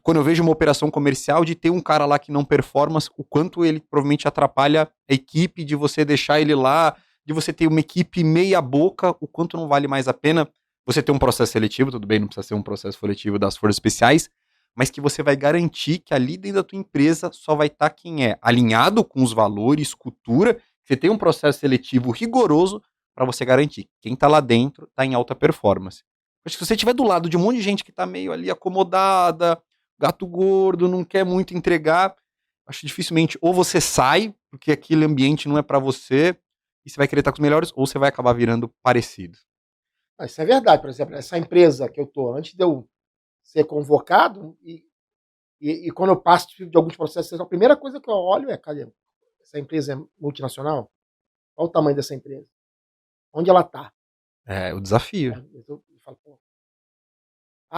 quando eu vejo uma operação comercial, de ter um cara lá que não performa, o quanto ele provavelmente atrapalha a equipe, de você deixar ele lá, de você ter uma equipe meia boca, o quanto não vale mais a pena você ter um processo seletivo, tudo bem, não precisa ser um processo seletivo das forças especiais, mas que você vai garantir que ali dentro da tua empresa só vai estar quem é alinhado com os valores, cultura, você tem um processo seletivo rigoroso para você garantir. Quem está lá dentro está em alta performance. Acho que se você estiver do lado de um monte de gente que está meio ali acomodada, gato gordo, não quer muito entregar, acho dificilmente ou você sai, porque aquele ambiente não é para você, e você vai querer estar com os melhores, ou você vai acabar virando parecido. Isso é verdade. Por exemplo, essa empresa que eu estou, antes de eu ser convocado, e quando eu passo de alguns processos, a primeira coisa que eu olho é, cadê? Essa empresa é multinacional? Qual o tamanho dessa empresa? Onde ela está? É o desafio. Eu falo, pô.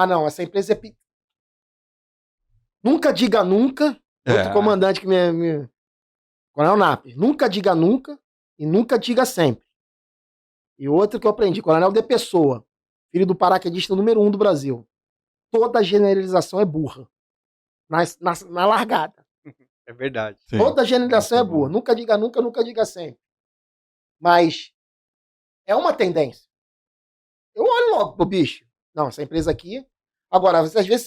Não, essa empresa é Nunca diga nunca. Outro comandante que Coronel Nap. Nunca diga nunca e nunca diga sempre. E outro que eu aprendi, Coronel de Pessoa, filho do paraquedista número 1 do Brasil. Toda generalização é burra. Na largada. É verdade. Sim. Toda generalização é burra. Nunca diga nunca, nunca diga sempre. Mas é uma tendência. Eu olho logo pro bicho. Não, essa empresa aqui. Agora, às vezes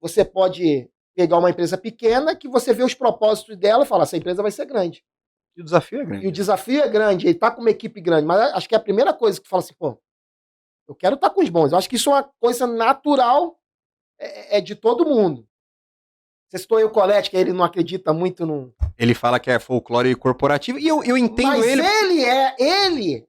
você pode pegar uma empresa pequena que você vê os propósitos dela e fala, essa empresa vai ser grande. E o desafio é grande. E o desafio é grande, ele tá com uma equipe grande. Mas acho que é a primeira coisa que fala assim, pô, eu quero estar com os bons. Eu acho que isso é uma coisa natural de todo mundo. Você citou aí o Colette, que ele não acredita muito no... Ele fala que é folclore corporativo, e eu entendo Mas ele. ele,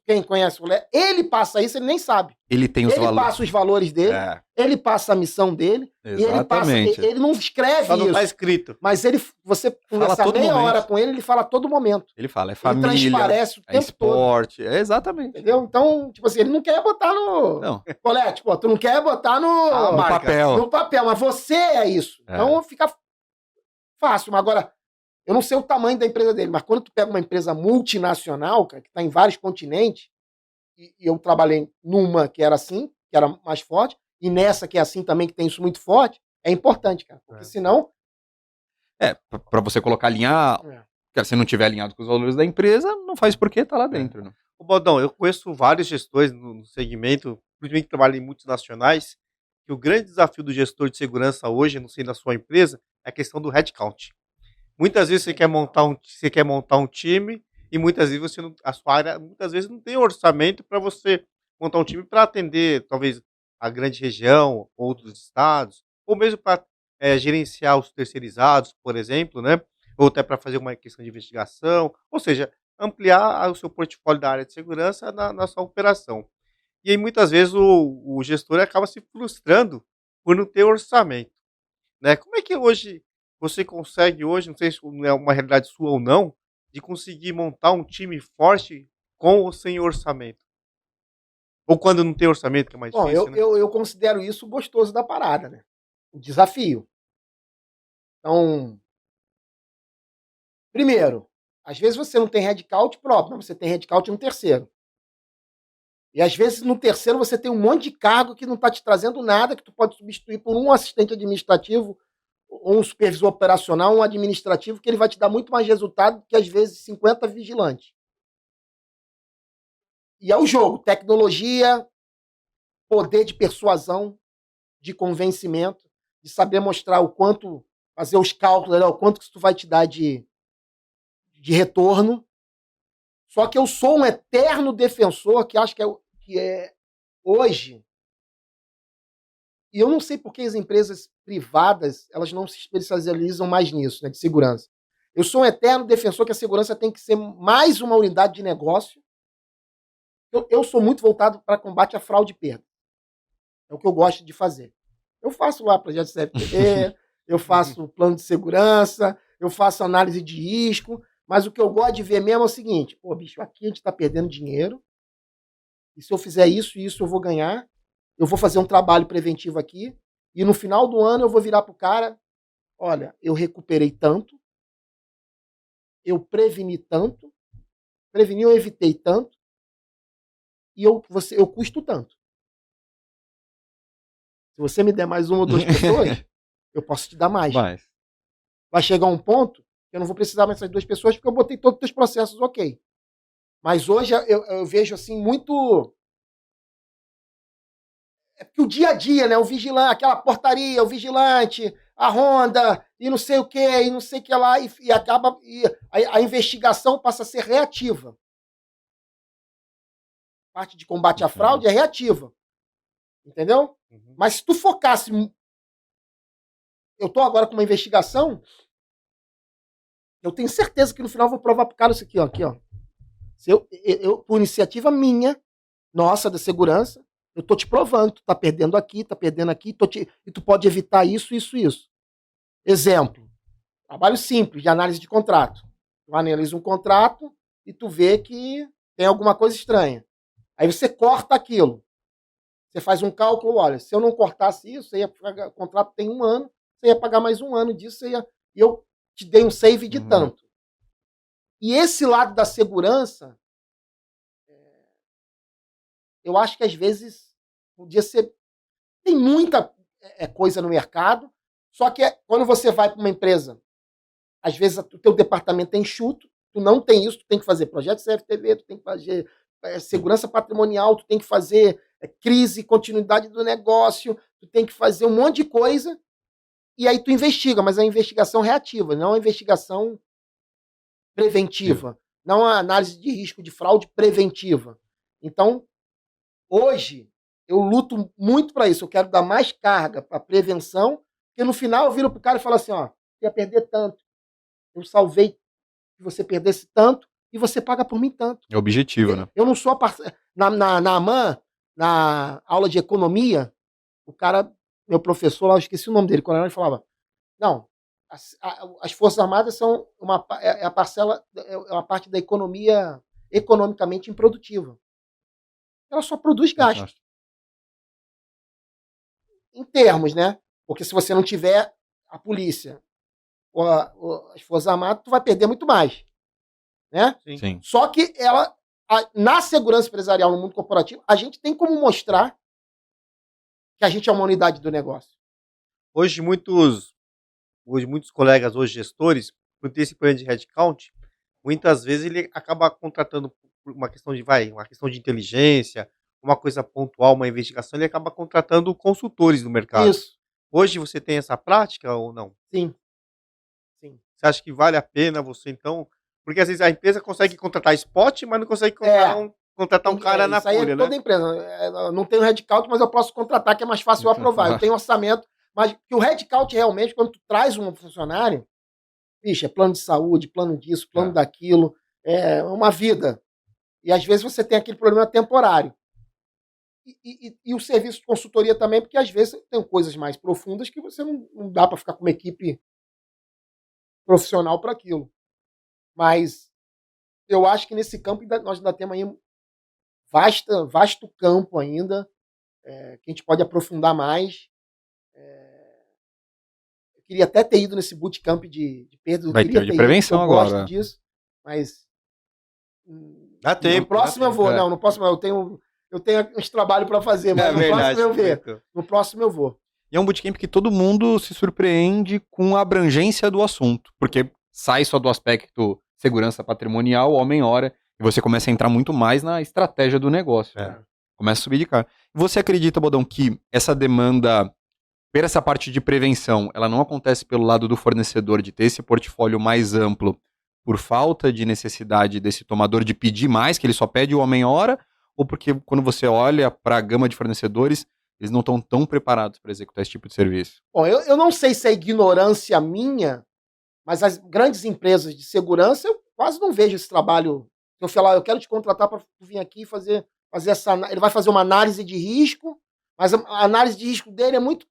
quem conhece o Colette, ele passa isso, ele nem sabe. Ele tem os valores. Ele passa os valores dele, ele passa a missão dele, exatamente. e ele não escreve Só não isso. tá escrito. Mas você conversa meia hora com ele fala a todo momento. Ele fala, é família, ele transparece o tempo esporte, todo. Exatamente. Entendeu? Então, tipo assim, ele não quer botar no... Não. Colette, pô, tu não quer botar no papel. No papel, mas você é isso. Então fica fácil. Mas agora, eu não sei o tamanho da empresa dele, mas quando tu pega uma empresa multinacional, cara, que tá em vários continentes, e eu trabalhei numa que era assim, que era mais forte, e nessa que é assim também, que tem isso muito forte, é importante, cara. Porque senão... Pra você colocar alinhar... Se não tiver alinhado com os valores da empresa, não faz porque tá lá dentro. Né? Ô, Baldão, eu conheço vários gestores no segmento, principalmente que trabalham em multinacionais, que o grande desafio do gestor de segurança hoje, não sei na sua empresa, é a questão do headcount. Muitas vezes você quer montar um time e muitas vezes a sua área muitas vezes não tem orçamento para você montar um time para atender talvez a grande região, outros estados, ou mesmo para gerenciar os terceirizados, por exemplo, né? Ou até para fazer uma questão de investigação, ou seja, ampliar o seu portfólio da área de segurança na sua operação. E aí muitas vezes o gestor acaba se frustrando por não ter orçamento. Né? Como é que hoje você consegue, não sei se é uma realidade sua ou não, de conseguir montar um time forte com ou sem orçamento? Ou quando não tem orçamento, que é mais difícil, né? Eu considero isso gostoso da parada, né? O desafio. Então, primeiro, às vezes você não tem headcount próprio, mas você tem headcount no terceiro. E às vezes no terceiro você tem um monte de cargo que não está te trazendo nada, que tu pode substituir por um assistente administrativo, ou um supervisor operacional, um administrativo, que ele vai te dar muito mais resultado que às vezes 50 vigilantes. E é o jogo, tecnologia, poder de persuasão. de convencimento, de saber mostrar o quanto, fazer os cálculos, o quanto que isso vai te dar de retorno. Só que eu sou um eterno defensor, que acho que é hoje, e eu não sei por que as empresas privadas elas não se especializam mais nisso, né, de segurança. Eu sou um eterno defensor que a segurança tem que ser mais uma unidade de negócio. Eu sou muito voltado para combate à fraude e perda. É o que eu gosto de fazer. Eu faço lá projeto de CFTV, eu faço plano de segurança, eu faço análise de risco, mas o que eu gosto de ver mesmo é o seguinte, pô, bicho, aqui a gente está perdendo dinheiro, e se eu fizer isso e isso eu vou ganhar, eu vou fazer um trabalho preventivo aqui, e no final do ano eu vou virar pro cara, olha, eu recuperei tanto, eu preveni tanto, preveni ou evitei tanto, e eu custo tanto. Se você me der mais uma ou duas pessoas, eu posso te dar mais. Vai chegar um ponto que eu não vou precisar mais dessas duas pessoas porque eu botei todos os teus processos ok. Mas hoje eu vejo assim muito... É porque o dia a dia, né? O vigilante, aquela portaria, o vigilante, a ronda, e não sei o que, e não sei o que lá, e acaba... E a investigação passa a ser reativa. A parte de combate à fraude é reativa. Entendeu? Uhum. Mas se tu focasse... Eu tô agora com uma investigação, eu tenho certeza que no final eu vou provar pro cara isso aqui, ó. Aqui, ó. Se eu, por iniciativa minha, nossa, da segurança, eu tô te provando, tu tá perdendo aqui, e tu pode evitar isso, isso, isso. Exemplo, trabalho simples de análise de contrato. Tu analisa um contrato e tu vê que tem alguma coisa estranha. Aí você corta aquilo. Você faz um cálculo, olha, se eu não cortasse isso, você ia pagar, o contrato tem 1 ano, você ia pagar mais 1 ano disso, e eu te dei um save de tanto. E esse lado da segurança, eu acho que às vezes podia ser... Tem muita coisa no mercado, só que quando você vai para uma empresa, às vezes o teu departamento é enxuto, tu não tem isso, tu tem que fazer projeto CFTV, tu tem que fazer segurança patrimonial, tu tem que fazer crise, continuidade do negócio, tu tem que fazer um monte de coisa, e aí tu investiga, mas é uma investigação reativa, não é uma investigação preventiva, não é uma análise de risco de fraude preventiva. Então, hoje, eu luto muito para isso, eu quero dar mais carga para prevenção, porque no final eu viro pro cara e falo assim, ó, ia perder tanto, eu salvei que você perdesse tanto, e você paga por mim tanto. É objetivo, né? Eu não sou na AMAN, na aula de economia, o cara, meu professor lá, eu esqueci o nome dele, quando ele falava, não, as Forças Armadas são uma parcela, é uma parte da economia economicamente improdutiva. Ela só produz gasto. Em termos, né? Porque se você não tiver a polícia ou as Forças Armadas, tu vai perder muito mais. Né? Sim. Só que na segurança empresarial, no mundo corporativo, a gente tem como mostrar que a gente é uma unidade do negócio. Hoje muitos colegas, hoje gestores, por ter esse plano de headcount, muitas vezes ele acaba contratando por uma questão de inteligência, uma coisa pontual, uma investigação, ele acaba contratando consultores do mercado. Isso. Hoje você tem essa prática ou não? Sim. Você acha que vale a pena você, então... Porque às vezes a empresa consegue contratar spot, mas não consegue contratar um cara na folha, né? Toda empresa. Não tenho headcount, mas eu posso contratar, que é mais fácil eu aprovar. Eu tenho orçamento, mas que o headcount realmente, quando tu traz um funcionário, bicho, é plano de saúde, plano disso, plano daquilo, é uma vida. E às vezes você tem aquele problema temporário. E o serviço de consultoria também, porque às vezes tem coisas mais profundas que você não dá para ficar com uma equipe profissional para aquilo. Mas eu acho que nesse campo nós ainda temos aí vasto campo ainda, que a gente pode aprofundar mais. Eu queria até ter ido nesse bootcamp de perda. Vai ter de prevenção agora. Eu gosto disso, mas dá tempo. No próximo eu vou. Não, no próximo eu tenho uns trabalhos para fazer, mas no próximo eu vou. E é um bootcamp que todo mundo se surpreende com a abrangência do assunto, porque sai só do aspecto segurança patrimonial, homem-hora, e você começa a entrar muito mais na estratégia do negócio. Né? Começa a subir de cara. Você acredita, Bodão, que essa demanda per essa parte de prevenção, ela não acontece pelo lado do fornecedor de ter esse portfólio mais amplo por falta de necessidade desse tomador de pedir mais, que ele só pede o homem-hora, ou porque quando você olha para a gama de fornecedores, eles não estão tão preparados para executar esse tipo de serviço? Bom, eu não sei se é ignorância minha, mas as grandes empresas de segurança, eu quase não vejo esse trabalho. Se eu falar, eu quero te contratar para vir aqui fazer essa. Ele vai fazer uma análise de risco, mas a análise de risco dele é muito,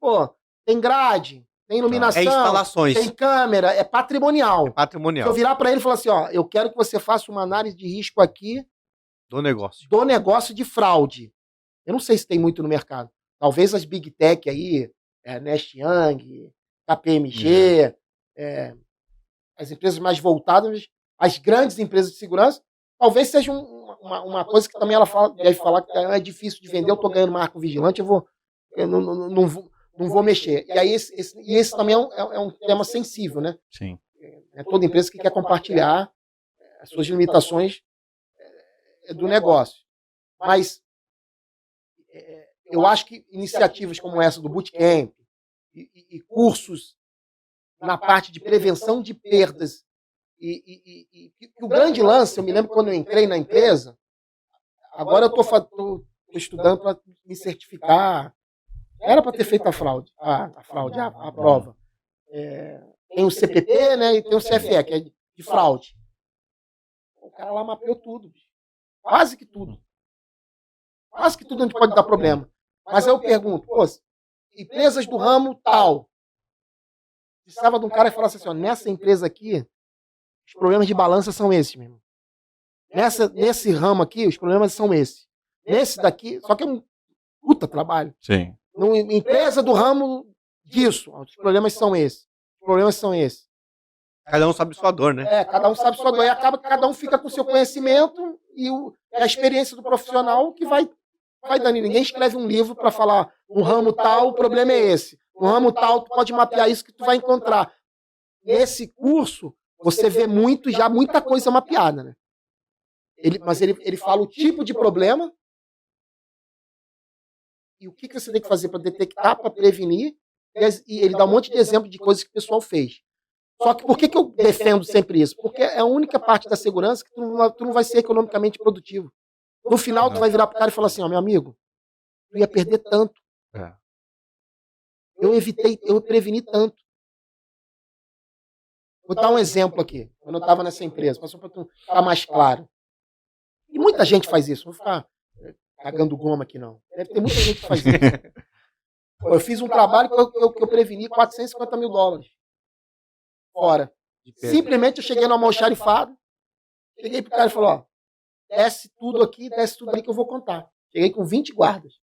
tem grade, tem iluminação, instalações. tem câmera, é patrimonial. É patrimonial. Se eu virar para ele e falar assim, eu quero que você faça uma análise de risco aqui Do negócio. do negócio de fraude. Eu não sei se tem muito no mercado. Talvez as Big Tech aí, Nest Young, KPMG, as empresas mais voltadas, as grandes empresas de segurança, talvez seja uma coisa que também ela deve falar que é difícil de vender, eu estou ganhando marco vigilante, eu não vou mexer. E aí esse também é um tema sensível, né? Sim. É toda empresa que quer compartilhar as suas limitações do negócio. Mas eu acho que iniciativas como essa do Bootcamp e cursos na parte de prevenção de perdas e o grande lance, eu me lembro quando eu entrei na empresa, agora eu estou estudando para me certificar, era para ter feito a prova. Tem o CPP, né, e tem o CFE, que é de fraude. O cara lá mapeou tudo, bicho. Quase que tudo. Quase que tudo onde pode dar problema. Mas aí eu pergunto, empresas do ramo tal. Precisava de um cara que falasse assim, nessa empresa aqui, os problemas de balança são esses, meu irmão. Nesse ramo aqui, os problemas são esses. Nesse daqui, só que é um puta trabalho. Sim. Empresa do ramo disso, os problemas são esses. Os problemas são esses. Cada um sabe sua dor, né? Cada um sabe sua dor. E acaba que cada um fica com o seu conhecimento e a experiência do profissional que vai dando. Ninguém escreve um livro para falar, no ramo tal, o problema é esse. No ramo tal, tu pode mapear isso que tu vai encontrar. Nesse curso, você vê muita coisa mapeada, né? Mas ele fala o tipo de problema e o que você tem que fazer para detectar, para prevenir, e ele dá um monte de exemplo de coisas que o pessoal fez. Só que por que eu defendo sempre isso? Porque é a única parte da segurança que tu não vai ser economicamente produtivo. No final, tu vai virar pro cara e falar assim, meu amigo, tu ia perder tanto. Eu preveni tanto. Vou dar um exemplo aqui. Quando eu estava nessa empresa, só para tu ficar mais claro. E muita gente faz isso. Não vou ficar cagando goma aqui, não. Deve ter muita gente que faz isso. Eu fiz um trabalho que eu preveni $450 mil. Fora. Simplesmente eu cheguei no almoxarifado, cheguei pro cara e falei, desce tudo aqui, desce tudo ali que eu vou contar. Cheguei com 20 guardas.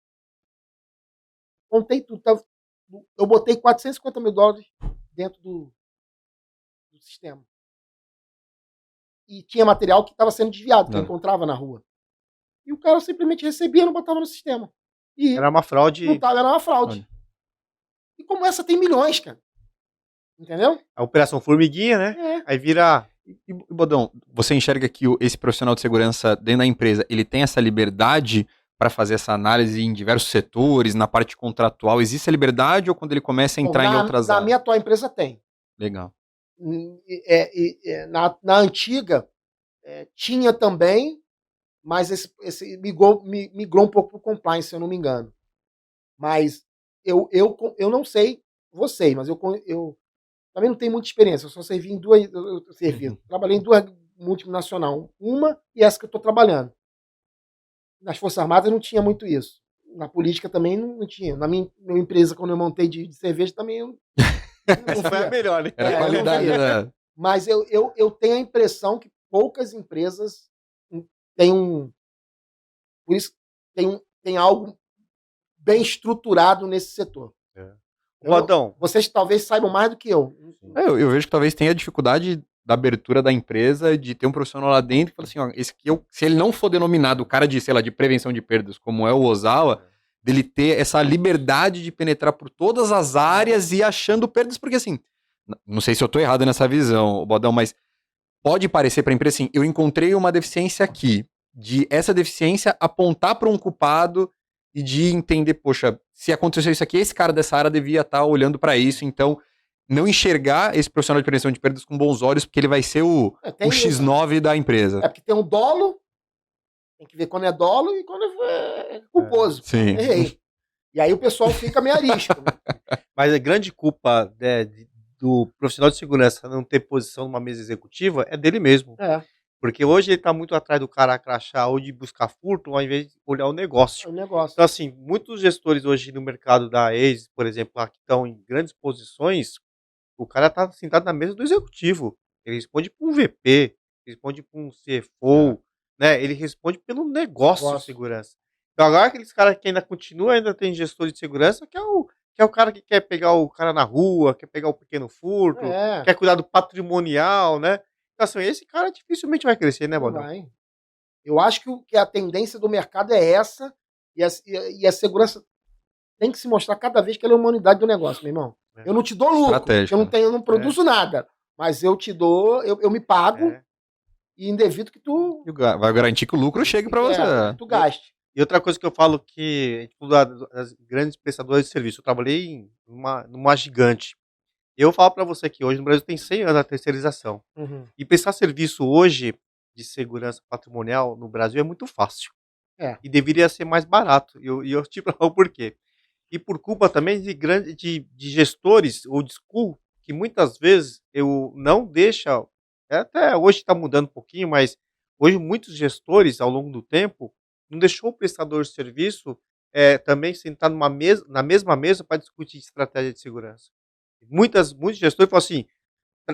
Contei tudo. Eu botei $450 mil dentro do sistema. E tinha material que estava sendo desviado, que eu encontrava na rua. E o cara simplesmente recebia e não botava no sistema. E era uma fraude. Era uma fraude. E como essa tem milhões, cara. Entendeu? A operação formiguinha, né? Aí vira... E Bodão, você enxerga que esse profissional de segurança dentro da empresa, ele tem essa liberdade para fazer essa análise em diversos setores, na parte contratual? Existe a liberdade ou quando ele começa a entrar em outras áreas? Na minha atual empresa tem. Legal. Na antiga tinha também, mas esse migrou um pouco para o compliance, se eu não me engano. Mas eu não sei vocês, mas eu também não tenho muita experiência. Eu só servi em duas. Trabalhei em duas multinacionais. Uma e essa que eu estou trabalhando. Nas Forças Armadas não tinha muito isso. Na política também não tinha. Na minha empresa, quando eu montei de cerveja, também não foi a melhor, né? Era qualidade, né? Mas eu tenho a impressão que poucas empresas têm por isso tem algo bem estruturado nesse setor. Bodão, vocês talvez saibam mais do que eu. Eu vejo que talvez tenha a dificuldade da abertura da empresa, de ter um profissional lá dentro que fala assim, esse aqui se ele não for denominado o cara de, sei lá, de prevenção de perdas, como é o Ozawa, dele ter essa liberdade de penetrar por todas as áreas e achando perdas, porque assim, não sei se eu tô errado nessa visão, Bodão, mas pode parecer para a empresa assim, eu encontrei uma deficiência aqui, de essa deficiência apontar para um culpado e de entender, poxa, se aconteceu isso aqui, esse cara dessa área devia estar olhando para isso, então não enxergar esse profissional de prevenção de perdas com bons olhos, porque ele vai ser o X9 da empresa. É porque tem um dolo, tem que ver quando é dolo e quando é culposo. Sim. Errei. E aí o pessoal fica meio arisco. Né? Mas a grande culpa do profissional de segurança não ter posição numa mesa executiva é dele mesmo. Porque hoje ele está muito atrás do cara crachá ou de buscar furto, ao invés de olhar o negócio. É o negócio. Então, assim, muitos gestores hoje no mercado da ACE, por exemplo, lá que estão em grandes posições, o cara está sentado na mesa do executivo. Ele responde para um VP, ele responde para um CFO, né? Ele responde pelo negócio de segurança. Então, agora aqueles caras que ainda continuam, ainda tem gestor de segurança, que é o cara que quer pegar o cara na rua, quer pegar o pequeno furto, quer cuidar do patrimonial, né? Então, assim, esse cara dificilmente vai crescer, né, Baldão? Vai. Eu acho que a tendência do mercado é essa, e a segurança tem que se mostrar cada vez que ela é uma unidade do negócio, meu irmão. Eu não te dou lucro, eu não produzo nada, mas eu te dou, eu me pago, e indevido que tu... Vai garantir que o lucro chegue para você. Que tu gaste. E outra coisa que eu falo que, tipo, das grandes prestadoras de serviço, eu trabalhei numa gigante. Eu falo para você que hoje no Brasil tem 100 anos a terceirização. E prestar serviço hoje de segurança patrimonial no Brasil é muito fácil. E deveria ser mais barato. E eu te falo o porquê. E por culpa também de gestores old school, que muitas vezes eu não deixa, até hoje está mudando um pouquinho, mas hoje muitos gestores, ao longo do tempo, não deixou o prestador de serviço também sentar na mesma mesa para discutir estratégia de segurança. Muitos gestores falam assim,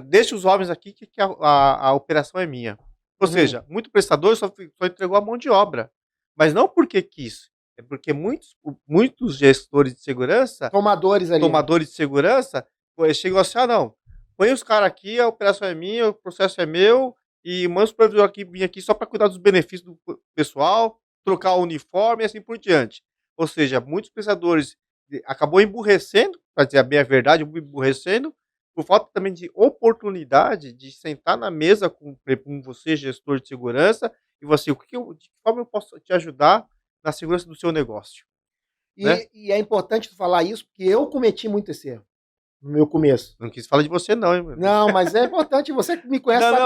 deixa os homens aqui que a operação é minha. Ou seja, muito prestador só entregou a mão de obra. Mas não porque quis. É porque muitos gestores de segurança, tomadores de segurança, chegam assim, não, põe os caras aqui, a operação é minha, o processo é meu, e manda o supervisor aqui vir aqui só para cuidar dos benefícios do pessoal, trocar o uniforme e assim por diante. Ou seja, muitos prestadores acabou emburrecendo, para dizer bem a verdade, emburrecendo, por falta também de oportunidade de sentar na mesa com você, gestor de segurança, e você, de que forma eu posso te ajudar na segurança do seu negócio. E é importante tu falar isso, porque eu cometi muito esse erro no meu começo. Não quis falar de você não, hein, mano? Não, mas é importante, você que me conhece sabe que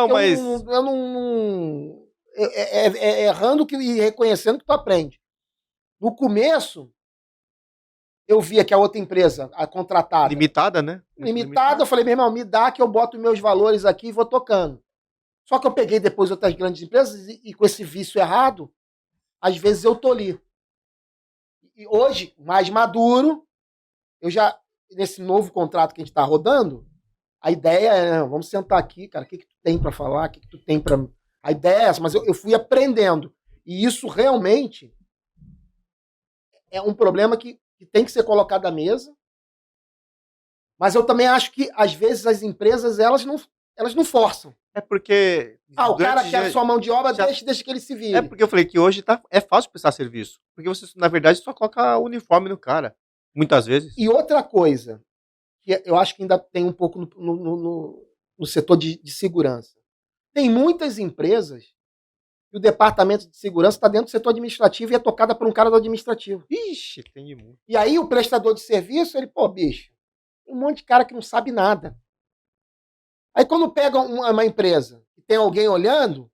eu não errando e reconhecendo que tu aprende. No começo, eu via que a outra empresa, a contratada... Limitada, né? Limitada, eu falei, meu irmão, me dá que eu boto meus valores aqui e vou tocando. Só que eu peguei depois outras grandes empresas e com esse vício errado, às vezes eu tolhi. E hoje, mais maduro, eu já, nesse novo contrato que a gente está rodando, a ideia é, vamos sentar aqui, cara, o que tu tem para falar, o que tu tem para... A ideia é essa, mas eu fui aprendendo. E isso realmente é um problema que tem que ser colocado à mesa. Mas eu também acho que, às vezes, as empresas, elas não forçam. É porque... o cara quer a sua mão de obra, deixa que ele se vire. É porque eu falei que hoje é fácil prestar serviço. Porque você, na verdade, só coloca o uniforme no cara. Muitas vezes. E outra coisa, que eu acho que ainda tem um pouco no setor de segurança. Tem muitas empresas que o departamento de segurança está dentro do setor administrativo e é tocada por um cara do administrativo. Ixi, tem muito. E aí o prestador de serviço, ele, bicho, tem um monte de cara que não sabe nada. Aí quando pega uma empresa e tem alguém olhando,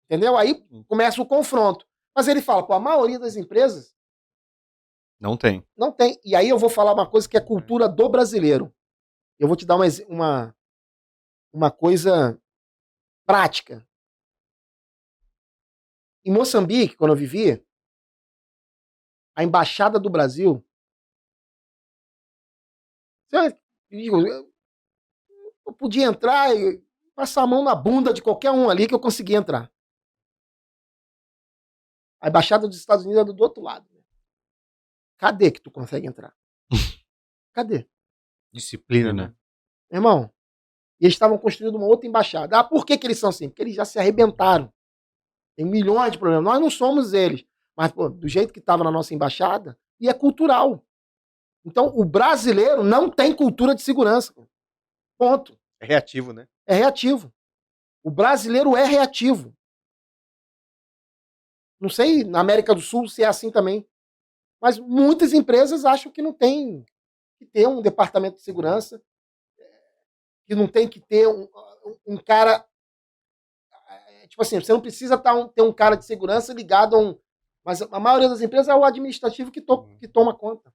entendeu? Aí começa o confronto. Mas ele fala, a maioria das empresas não tem. Não tem. E aí eu vou falar uma coisa que é cultura do brasileiro. Eu vou te dar uma coisa prática. Em Moçambique, quando eu vivi, a embaixada do Brasil, eu podia entrar e passar a mão na bunda de qualquer um ali que eu conseguia entrar. A embaixada dos Estados Unidos é do outro lado. Cadê que tu consegue entrar? Cadê? Disciplina, né? Irmão, e eles estavam construindo uma outra embaixada. Por que eles são assim? Porque eles já se arrebentaram. Tem milhões de problemas. Nós não somos eles. Mas, do jeito que estava na nossa embaixada, e é cultural. Então, o brasileiro não tem cultura de segurança. Ponto. É reativo, né? É reativo. O brasileiro é reativo. Não sei, na América do Sul se é assim também. Mas muitas empresas acham que não tem que ter um departamento de segurança, que não tem que ter um cara. Tipo assim, você não precisa ter um cara de segurança ligado a um. Mas a maioria das empresas é o administrativo que toma conta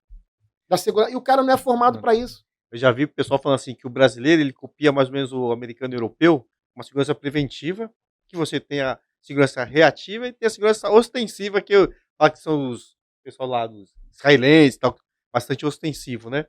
da segurança. E o cara não é formado para isso. Eu já vi o pessoal falando assim que o brasileiro ele copia mais ou menos o americano e o europeu, uma segurança preventiva, que você tem a segurança reativa e tem a segurança ostensiva, que eu falo que são os pessoal lá dos israelenses, tal, bastante ostensivo, né?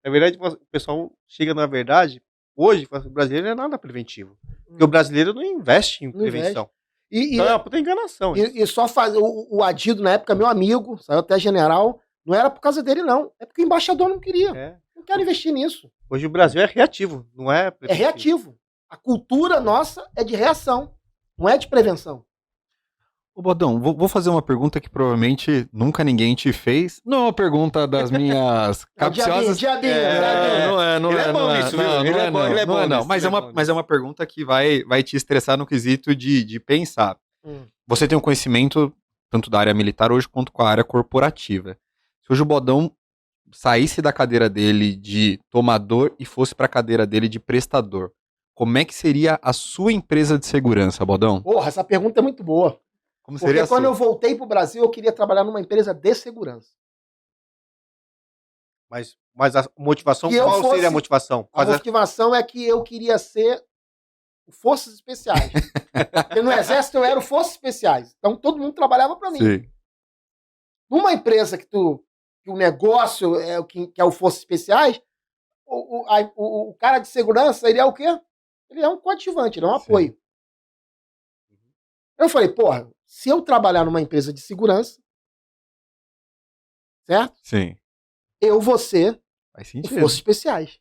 Na verdade, o pessoal chega na verdade, hoje, o brasileiro não é nada preventivo. Porque o brasileiro não investe em prevenção. Então é uma puta enganação. E só faz. O Adido, na época, meu amigo, saiu até general, não era por causa dele, não. É porque o embaixador não queria. Não quero investir nisso. Hoje o Brasil é reativo, não é preventivo. É reativo. A cultura nossa é de reação, não é de prevenção. Ô, Bodão, vou fazer uma pergunta que provavelmente nunca ninguém te fez. Não é uma pergunta das minhas capciosas. Diabinho. Não é. Ele é bom nisso, viu? Ele é bom nisso. Mas é uma pergunta que vai te estressar no quesito de pensar. Você tem um conhecimento tanto da área militar hoje quanto com a área corporativa. Se hoje o Bodão saísse da cadeira dele de tomador e fosse para a cadeira dele de prestador, como é que seria a sua empresa de segurança, Bodão? Porra, essa pergunta é muito boa. Como seria Porque quando eu voltei pro Brasil, eu queria trabalhar numa empresa de segurança. Mas a motivação, qual seria a motivação? A motivação é que eu queria ser Forças Especiais. Porque no Exército eu era o Forças Especiais. Então todo mundo trabalhava para mim. Sim. Numa empresa que o negócio é que é o Forças Especiais, o cara de segurança, ele é o quê? Ele é um coadjuvante, ele é um apoio. Eu falei, porra, se eu trabalhar numa empresa de segurança, certo? Sim. Eu vou ser Faz sentido. Forças Especiais.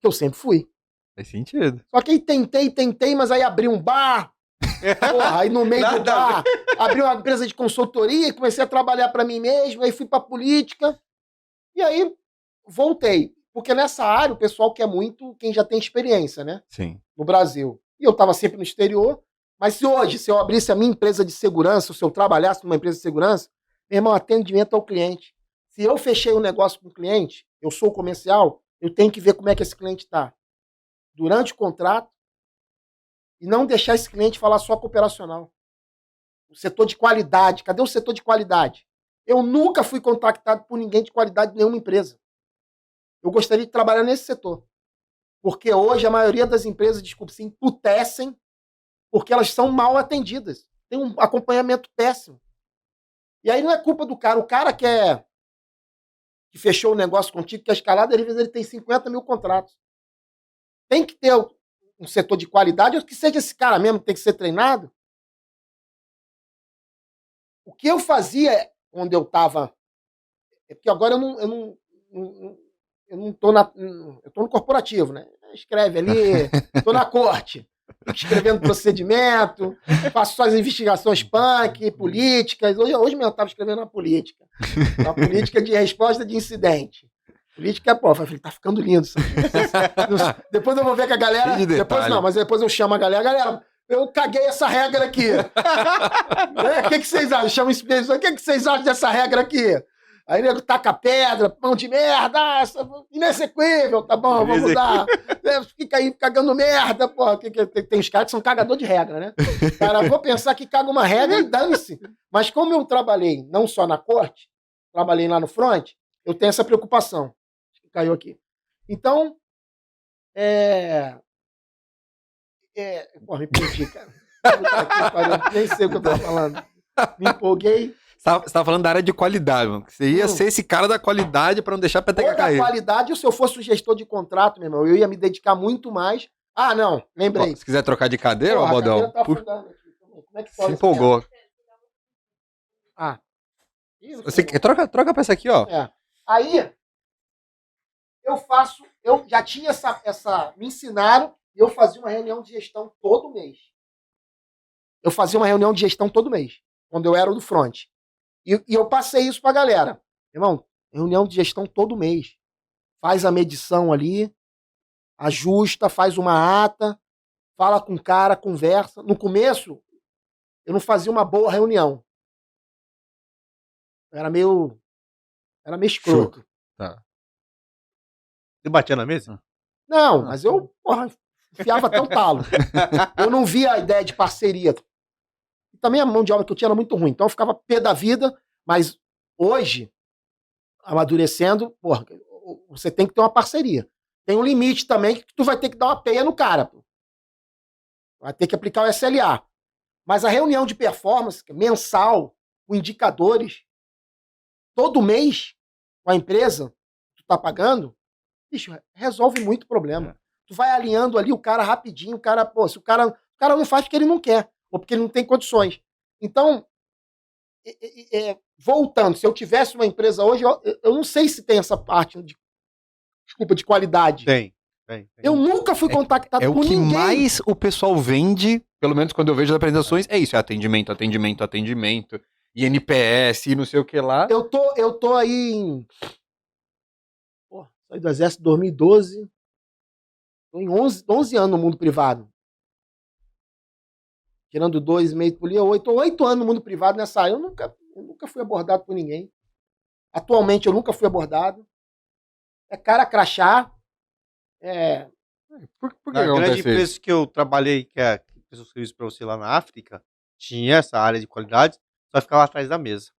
Que eu sempre fui. Faz sentido. Só que aí tentei, mas aí abri um bar. Porra, aí no meio do bar, abri uma empresa de consultoria e comecei a trabalhar para mim mesmo, aí fui pra política. E aí voltei. Porque nessa área o pessoal quer muito quem já tem experiência, né? Sim. No Brasil. E eu tava sempre no exterior. Mas se hoje, se eu abrisse a minha empresa de segurança, se eu trabalhasse numa empresa de segurança, meu irmão, atendimento ao cliente. Se eu fechei um negócio com o cliente, eu sou comercial, eu tenho que ver como é que esse cliente está durante o contrato e não deixar esse cliente falar só com o operacional. O setor de qualidade, cadê o setor de qualidade? Eu nunca fui contactado por ninguém de qualidade de nenhuma empresa. Eu gostaria de trabalhar nesse setor. Porque hoje a maioria das empresas, desculpe, se emputecem porque elas são mal atendidas. Tem um acompanhamento péssimo. E aí não é culpa do cara. O cara que fechou o negócio contigo, que é escalado, às vezes ele tem 50 mil contratos. Tem que ter um setor de qualidade, ou que seja esse cara mesmo que tem que ser treinado. O que eu fazia quando eu estava... É porque agora eu não tô eu tô no corporativo, né? Escreve ali, tô na corte. Fico escrevendo procedimento, faço só as investigações punk, políticas. Hoje mesmo eu estava escrevendo uma política. Uma política de resposta de incidente. Política, pô, falei, tá ficando lindo isso aqui. Depois eu vou ver com a galera. Depois eu chamo a galera. Galera, eu caguei essa regra aqui. O que vocês acham? Chama isso. O que vocês acham dessa regra aqui? Aí nego taca pedra, pão de merda, inexequível, tá bom, vou mudar. Fica aí cagando merda, pô. Tem uns caras que são cagador de regra, né? Cara, vou pensar que caga uma regra e dane-se. Mas como eu trabalhei não só na corte, trabalhei lá no front, eu tenho essa preocupação. Acho que caiu aqui. Então, Pô, me perdi, cara. Nem sei o que eu tava falando. Me empolguei. Você estava falando da área de qualidade, mano. Você ia ser esse cara da qualidade para não deixar a peteca cair. Da qualidade, se eu fosse o gestor de contrato, meu irmão, eu ia me dedicar muito mais. Ah, não, lembrei. Ó, se quiser trocar de cadeira, ó, Bodão. Tá afundando aqui. Como é que se empolgou. Você troca pra essa aqui, ó. Aí, eu já tinha me ensinaram, e eu fazia uma reunião de gestão todo mês. Quando eu era do front. E eu passei isso pra galera. Irmão, reunião de gestão todo mês. Faz a medição ali, ajusta, faz uma ata, fala com o cara, conversa. No começo, eu não fazia uma boa reunião. Era meio escroto. Tá. Você batia na mesa? Não, Ah, mas eu, porra, enfiava até o talo. Eu não via a ideia de parceria. E também a mão de obra que eu tinha era muito ruim. Então eu ficava pé da vida, mas hoje, amadurecendo, porra, você tem que ter uma parceria. Tem um limite também que tu vai ter que dar uma peia no cara. Pô. Vai ter que aplicar o SLA. Mas a reunião de performance, mensal, com indicadores, todo mês, com a empresa que tu tá pagando, bicho, resolve muito problema. É. Tu vai alinhando ali o cara rapidinho, o cara, pô, se o cara não faz porque ele não quer, ou porque ele não tem condições. Então, voltando, se eu tivesse uma empresa hoje, eu não sei se tem essa parte de qualidade. Tem. Eu nunca fui contactado É o por que ninguém. mais o pessoal vende, pelo menos quando eu vejo as apresentações, é isso, é atendimento, e NPS, e não sei o que lá. Eu tô aí em... Pô, saí do Exército em 2012. Tô em 11 anos no mundo privado. Tirando 2,5 por dia, 8 anos no mundo privado nessa área. Eu nunca fui abordado por ninguém. Atualmente eu nunca fui abordado. É cara crachá. Por que Na grande acontece empresa isso? que eu trabalhei, que prestou serviço para você lá na África, tinha essa área de qualidade, só ficava atrás da mesa.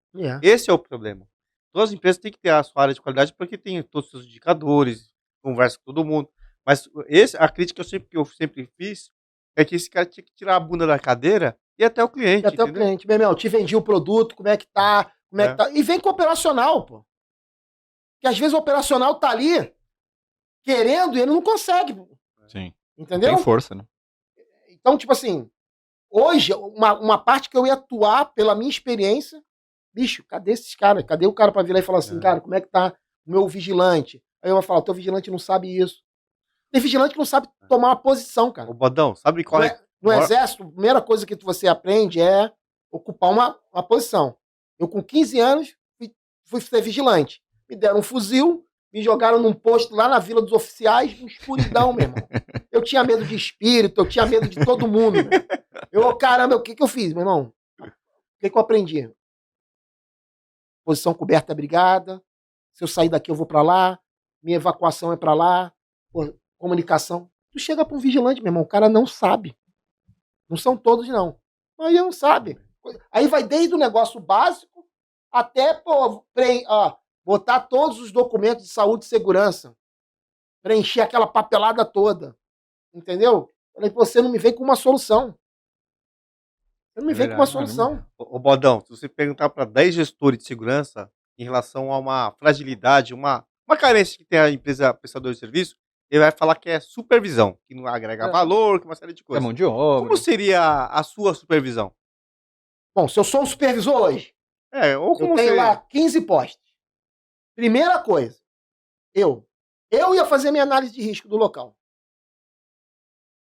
Esse é o problema. Todas as empresas têm que ter a sua área de qualidade porque tem todos os seus indicadores, conversa com todo mundo. Mas a crítica que eu sempre fiz é que esse cara tinha que tirar a bunda da cadeira e ir até o cliente. E até o cliente. Meu irmão, te vendi o produto, como é que tá? E vem com o operacional, pô. Porque às vezes o operacional tá ali querendo e ele não consegue. Pô. Sim. Entendeu? Tem força, né? Então, tipo assim, hoje, uma parte que eu ia atuar pela minha experiência, bicho, cadê esses caras? Cadê o cara pra vir lá e falar assim, cara, como é que tá o meu vigilante? Aí eu vou falar, teu vigilante não sabe isso. Tem vigilante que não sabe tomar uma posição, cara. Ô, Bodão, sabe qual No exército, a primeira coisa que você aprende é ocupar uma posição. Eu, com 15 anos, fui ser vigilante. Me deram um fuzil, me jogaram num posto lá na Vila dos Oficiais, em escuridão, meu irmão. Eu tinha medo de espírito, eu tinha medo de todo mundo. Caramba, o que eu fiz, meu irmão? O que eu aprendi? Posição coberta é brigada. Se eu sair daqui, eu vou pra lá. Minha evacuação é pra lá. Comunicação. Tu chega pra um vigilante, meu irmão, o cara não sabe. Não são todos, não. Mas ele não sabe. Aí vai desde o negócio básico até, botar todos os documentos de saúde e segurança. Preencher aquela papelada toda. Entendeu? Falei, você não me vem com uma solução. Você não me vem com uma solução. Ô, Bodão, se você perguntar para 10 gestores de segurança em relação a uma fragilidade, uma carência que tem a empresa prestadora de serviço, ele vai falar que é supervisão, que não agrega valor, que uma série de É coisas. mão de obra. Como seria a sua supervisão? Bom, se eu sou um supervisor hoje, ou como eu tenho lá 15 postes. Primeira coisa, eu ia fazer minha análise de risco do local.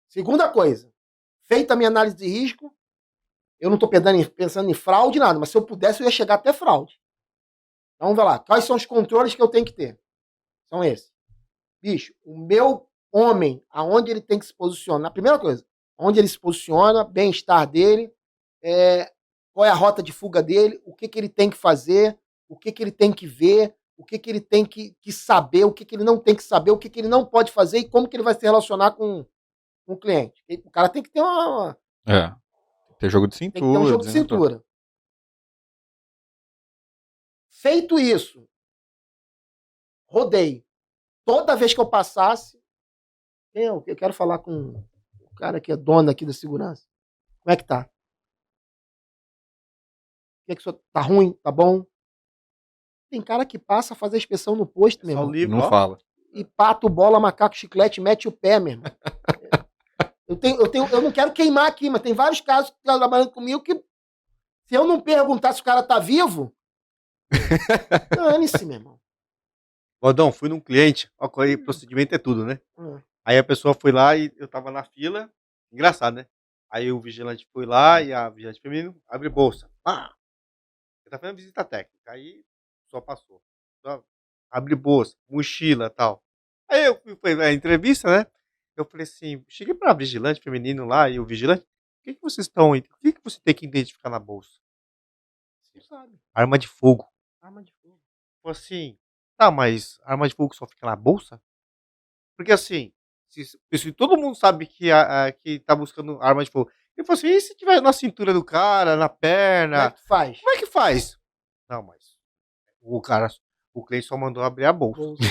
Segunda coisa, feita a minha análise de risco, eu não estou pensando em fraude, nada, mas se eu pudesse, eu ia chegar até fraude. Então, vai lá, quais são os controles que eu tenho que ter? São esses. Bicho, o meu homem, aonde ele tem que se posicionar, primeira coisa, onde ele se posiciona, bem-estar dele, qual é a rota de fuga dele, o que ele tem que fazer, o que ele tem que ver, o que ele tem que saber, o que ele não tem que saber, o que ele não pode fazer e como que ele vai se relacionar com o cliente. O cara tem que ter ter jogo de cintura. Tem que ter um jogo de cintura. Feito isso, rodei. Toda vez que eu passasse, eu quero falar com o cara que é dono aqui da segurança. Como é que tá? O que tá ruim? Tá bom? Tem cara que passa a fazer a inspeção no posto, meu irmão. Não fala. E pato, bola, macaco, chiclete, mete o pé, meu irmão. Eu não quero queimar aqui, mas tem vários casos que estão trabalhando comigo que, se eu não perguntar se o cara tá vivo, dane-se, meu irmão. Rodão, fui num cliente, procedimento é tudo, né? Aí a pessoa foi lá e eu tava na fila, engraçado, né? Aí o vigilante foi lá e a vigilante feminino abre bolsa. Ele tá fazendo visita técnica, aí só passou. Só abre bolsa, mochila e tal. Aí eu fui na entrevista, né? Eu falei assim, cheguei pra vigilante feminino lá e o vigilante, o que vocês estão, o que você tem que identificar na bolsa? Você sabe. Arma de fogo. Arma de fogo. Tipo assim, tá, mas arma de fogo só fica na bolsa? Porque assim, se todo mundo sabe que tá buscando arma de fogo, ele falou assim, e se tiver na cintura do cara, na Como é perna, que tu faz? como é que faz? Não, mas o cara, o cliente só mandou abrir a bolsa. Bolsa.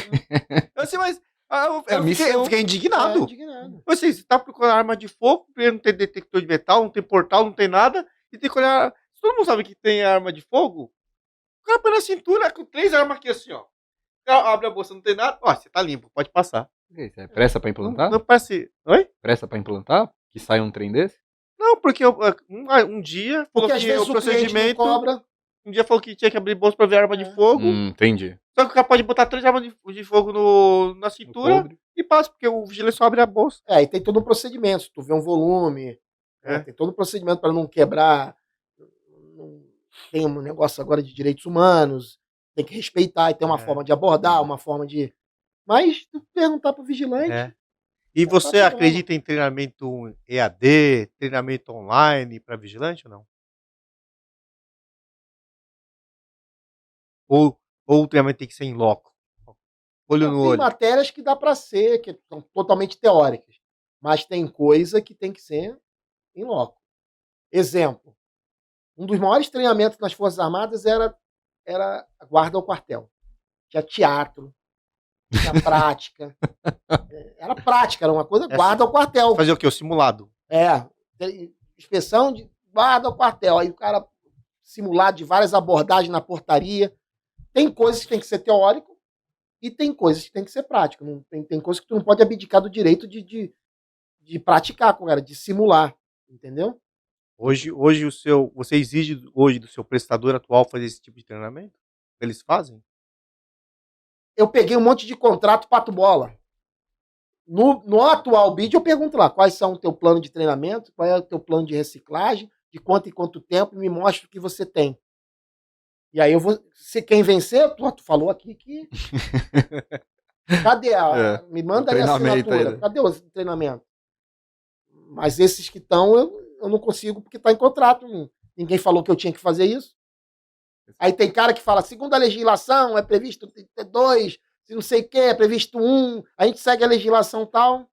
Eu assim, mas eu É a missão. fiquei É, indignado. indignado. Assim, você tá procurando arma de fogo, porque não tem detector de metal, não tem portal, não tem nada, e tem que olhar. Se todo mundo sabe que tem arma de fogo, o cara põe na cintura com 3 armas aqui assim, ó. O cara abre a bolsa, não tem nada. Ó, você tá limpo, pode passar. É pressa pra Não, implantar? não parece. Oi? Pressa pra implantar? Que sai um trem desse? Não, porque um dia falou Porque às que vezes o o cliente não procedimento. cobra. Um dia falou que tinha que abrir bolsa pra ver arma de fogo. Entendi. Só que o cara pode botar 3 armas de fogo na cintura cobre. e passa, porque o vigilante só abre a bolsa. É, e tem todo um procedimento. Se tu vê um volume, né, tem todo um procedimento para não quebrar. Tem um negócio agora de direitos humanos, tem que respeitar, e tem uma forma de abordar, uma forma de. Mas tu perguntar pro vigilante. É. E você tá acredita em treinamento EAD, treinamento online para vigilante ou não? Ou o treinamento tem que ser em loco? Olho no Tem olho. matérias que dá para ser, que são totalmente teóricas, mas tem coisa que tem que ser em loco. Exemplo, um dos maiores treinamentos nas Forças Armadas era a guarda ao quartel. Tinha teatro, tinha prática. Era prática, era uma coisa, guarda ao quartel. Fazer o quê? O simulado. Inspeção de guarda ao quartel. Aí o cara simulado de várias abordagens na portaria. Tem coisas que tem que ser teórico e tem coisas que tem que ser prático. Não, tem coisas que tu não pode abdicar do direito de praticar, cara, de simular. Entendeu? Hoje você exige hoje do seu prestador atual fazer esse tipo de treinamento? Eles fazem? Eu peguei um monte de contrato pato-bola. No atual bid, eu pergunto lá, quais são o teu plano de treinamento, qual é o teu plano de reciclagem, de quanto em quanto tempo, me mostra o que você tem. E aí eu vou. Se quem vencer, tu falou aqui que. Cadê? Me manda aí a assinatura. Cadê o treinamento? Mas esses que estão, eu não consigo, porque está em contrato. Ninguém falou que eu tinha que fazer isso. Aí tem cara que fala, segundo a legislação, é previsto 32, se não sei o que, é previsto 1, a gente segue a legislação tal,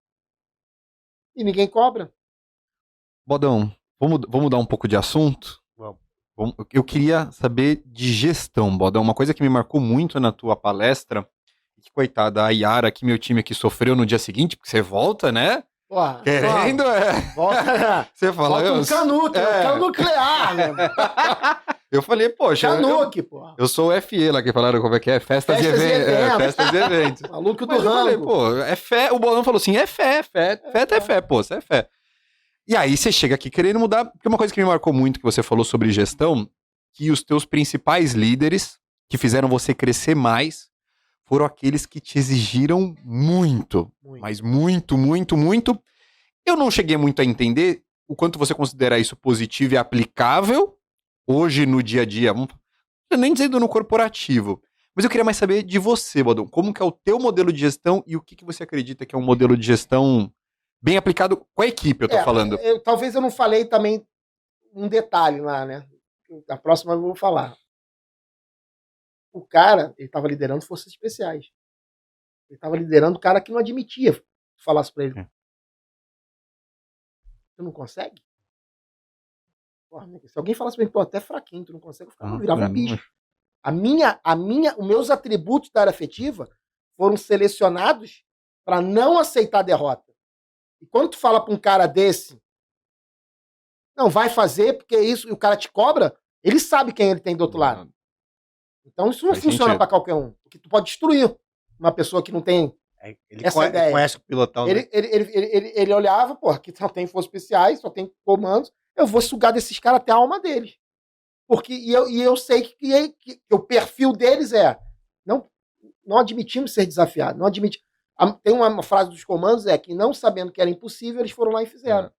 e ninguém cobra. Bodão, vamos mudar um pouco de assunto? Eu queria saber de gestão, Bodão. Uma coisa que me marcou muito na tua palestra, que coitada, a Yara, que meu time aqui sofreu no dia seguinte, porque você volta, né? Porra, querendo, volta, você fala, volta um canuque, cano nuclear, né? Eu falei, poxa, Canuque, pô. Eu sou o FE lá que falaram como é que é, festas e eventos. Festas e eventos. Maluco do Mas eu falei, rango. pô, é fé. O Bolão falou assim, é fé, pô, você é fé. E aí você chega aqui querendo mudar, porque uma coisa que me marcou muito que você falou sobre gestão, que os teus principais líderes que fizeram você crescer mais foram aqueles que te exigiram muito. Mas muito, muito, muito. Eu não cheguei muito a entender o quanto você considera isso positivo e aplicável hoje no dia a dia, nem dizendo no corporativo. Mas eu queria mais saber de você, Bodão. Como que é o teu modelo de gestão e o que você acredita que é um modelo de gestão bem aplicado com a equipe, eu tô falando. Talvez eu não falei também um detalhe lá, né? Na próxima eu vou falar. O cara, ele estava liderando forças especiais. Ele estava liderando o cara que não admitia que falasse para ele. Tu não consegue? Porra, se alguém falasse pra mim, pô, até fraquinho, tu não consegue, eu virava um bicho. Os meus atributos da área afetiva foram selecionados para não aceitar a derrota. E quando tu fala pra um cara desse, não, vai fazer, porque isso, e o cara te cobra, ele sabe quem ele tem do outro lado. Então isso não funciona para qualquer um. Porque tu pode destruir uma pessoa que não tem essa ideia. Ele conhece o pilotão, né? Ele olhava, pô, aqui só tem forças especiais, só tem comandos, eu vou sugar desses caras até a alma deles. Porque, eu sei que o perfil deles é não admitimos ser desafiados. Não admitimos. Tem uma frase dos comandos, que não sabendo que era impossível, eles foram lá e fizeram.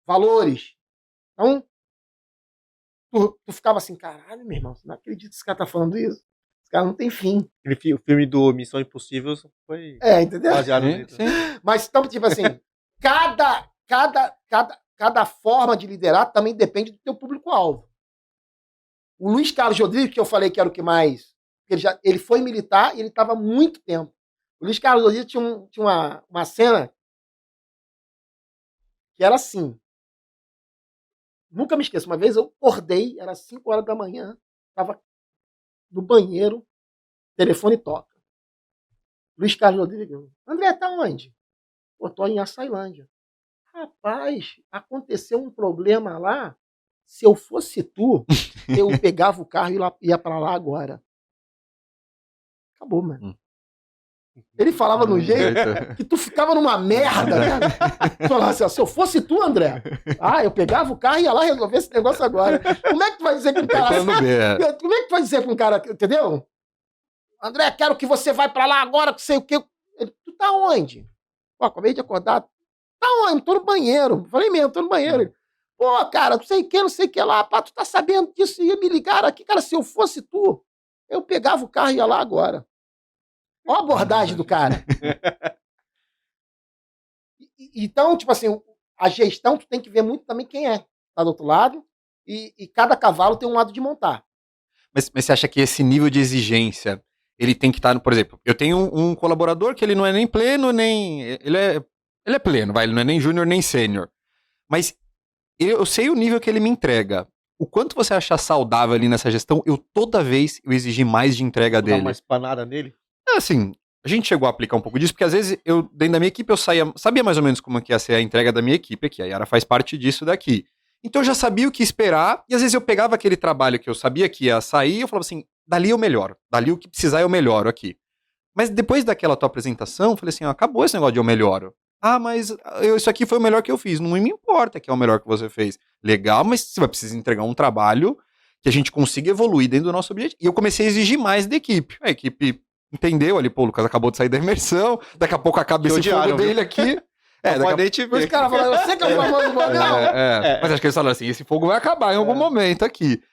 Valores. Então, tu ficava assim, caralho, meu irmão, não acredito que esse cara tá falando isso. Esse cara não tem fim. O filme do Missão Impossível foi entendeu? baseado nisso. Mas, então, tipo assim, cada forma de liderar também depende do teu público-alvo. O Luiz Carlos Rodrigues, que eu falei que era o que mais Ele foi militar e ele estava há muito tempo. O Luiz Carlos Odido tinha uma cena que era assim. Nunca me esqueço. Uma vez eu acordei, era 5 horas da manhã, estava no banheiro, telefone toca. Luiz Carlos Rodrigues. André, tá onde? Pô, tô em Açailândia. Rapaz, aconteceu um problema lá. Se eu fosse tu, eu pegava o carro e ia pra lá agora. Acabou, mano. Ele falava no jeito que tu ficava numa merda, cara. Tu falava assim, ó, se eu fosse tu, André, eu pegava o carro e ia lá resolver esse negócio agora. Como é que tu vai dizer que um cara... Como é que tu vai dizer pra um cara, entendeu? André, quero que você vai pra lá agora, que sei o quê. Ele, tu tá onde? Pô, acabei de acordar. Tá onde? Tô no banheiro. Falei mesmo, tô no banheiro. Ele, pô, cara, não sei o que lá. Pá, tu tá sabendo disso? Ia me ligar aqui. Cara, se eu fosse tu, eu pegava o carro e ia lá agora. Olha a abordagem do cara. Então, tipo assim, a gestão, tu tem que ver muito também quem é. Tá do outro lado. E cada cavalo tem um lado de montar. Mas você acha que esse nível de exigência, ele tem que estar, por exemplo, eu tenho um colaborador que ele não é nem pleno, nem... Ele é pleno, ele não é nem júnior, nem sênior. Mas eu sei o nível que ele me entrega. O quanto você acha saudável ali nessa gestão, toda vez eu exigi mais de entrega dele. Dar uma espanada nele? Assim, a gente chegou a aplicar um pouco disso, porque às vezes dentro da minha equipe, eu sabia mais ou menos como que ia ser a entrega da minha equipe aqui. A Yara faz parte disso daqui. Então eu já sabia o que esperar, e às vezes eu pegava aquele trabalho que eu sabia que ia sair, e eu falava assim, dali eu melhoro, dali o que precisar eu melhoro aqui. Mas depois daquela tua apresentação, eu falei assim, acabou esse negócio de eu melhoro. Mas isso aqui foi o melhor que eu fiz. Não me importa que é o melhor que você fez. Legal, mas você vai precisar entregar um trabalho que a gente consiga evoluir dentro do nosso objetivo. E eu comecei a exigir mais da equipe. A equipe entendeu ali, pô, o Lucas acabou de sair da imersão, daqui a pouco acaba esse fogo dele aqui. Pode nem te ver. Os caras falaram, eu sei que é o famoso Bonão. Mas acho que eles falaram assim, esse fogo vai acabar em algum momento aqui.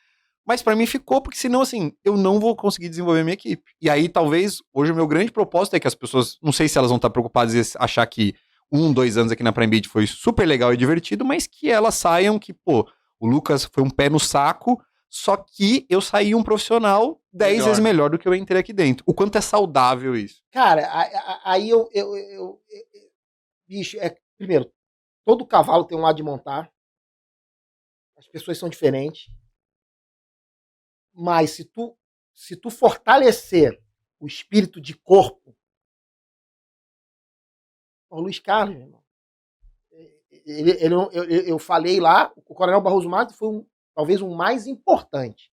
Mas pra mim ficou, porque senão, assim, eu não vou conseguir desenvolver minha equipe. E aí, talvez, hoje o meu grande propósito é que as pessoas, não sei se elas vão estar preocupadas em achar que 2 anos aqui na Prime Beat foi super legal e divertido, mas que elas saiam que, pô, o Lucas foi um pé no saco, só que eu saí um profissional 10 vezes melhor do que eu entrei aqui dentro. O quanto é saudável isso? Cara, aí bicho, primeiro, todo cavalo tem um lado de montar. As pessoas são diferentes. Mas se tu fortalecer o espírito de corpo, o Luiz Carlos, meu irmão, eu falei lá, o Coronel Barroso Matos foi talvez um mais importante.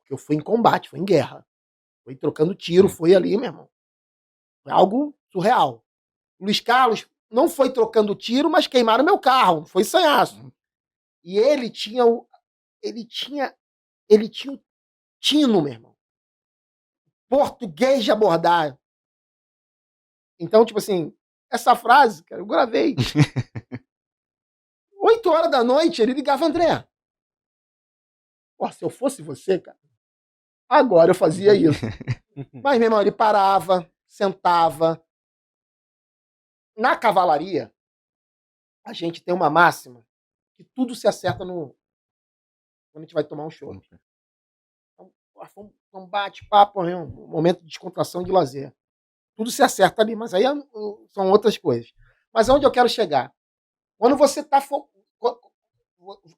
Porque eu fui em combate, foi em guerra. Foi trocando tiro, foi ali, meu irmão. Foi algo surreal. O Luiz Carlos não foi trocando tiro, mas queimaram meu carro. Foi sanhaço. E ele tinha o tino, meu irmão. Português de abordar. Então, tipo assim, essa frase, cara, eu gravei. 8 horas da noite, ele ligava, André. Pô, se eu fosse você, cara, agora eu fazia isso. Mas, meu irmão, ele parava, sentava. Na cavalaria, a gente tem uma máxima que tudo se acerta quando a gente vai tomar um show. Então, um bate-papo, um momento de descontração e de lazer. Tudo se acerta ali, mas aí são outras coisas. Mas aonde eu quero chegar? Quando você está...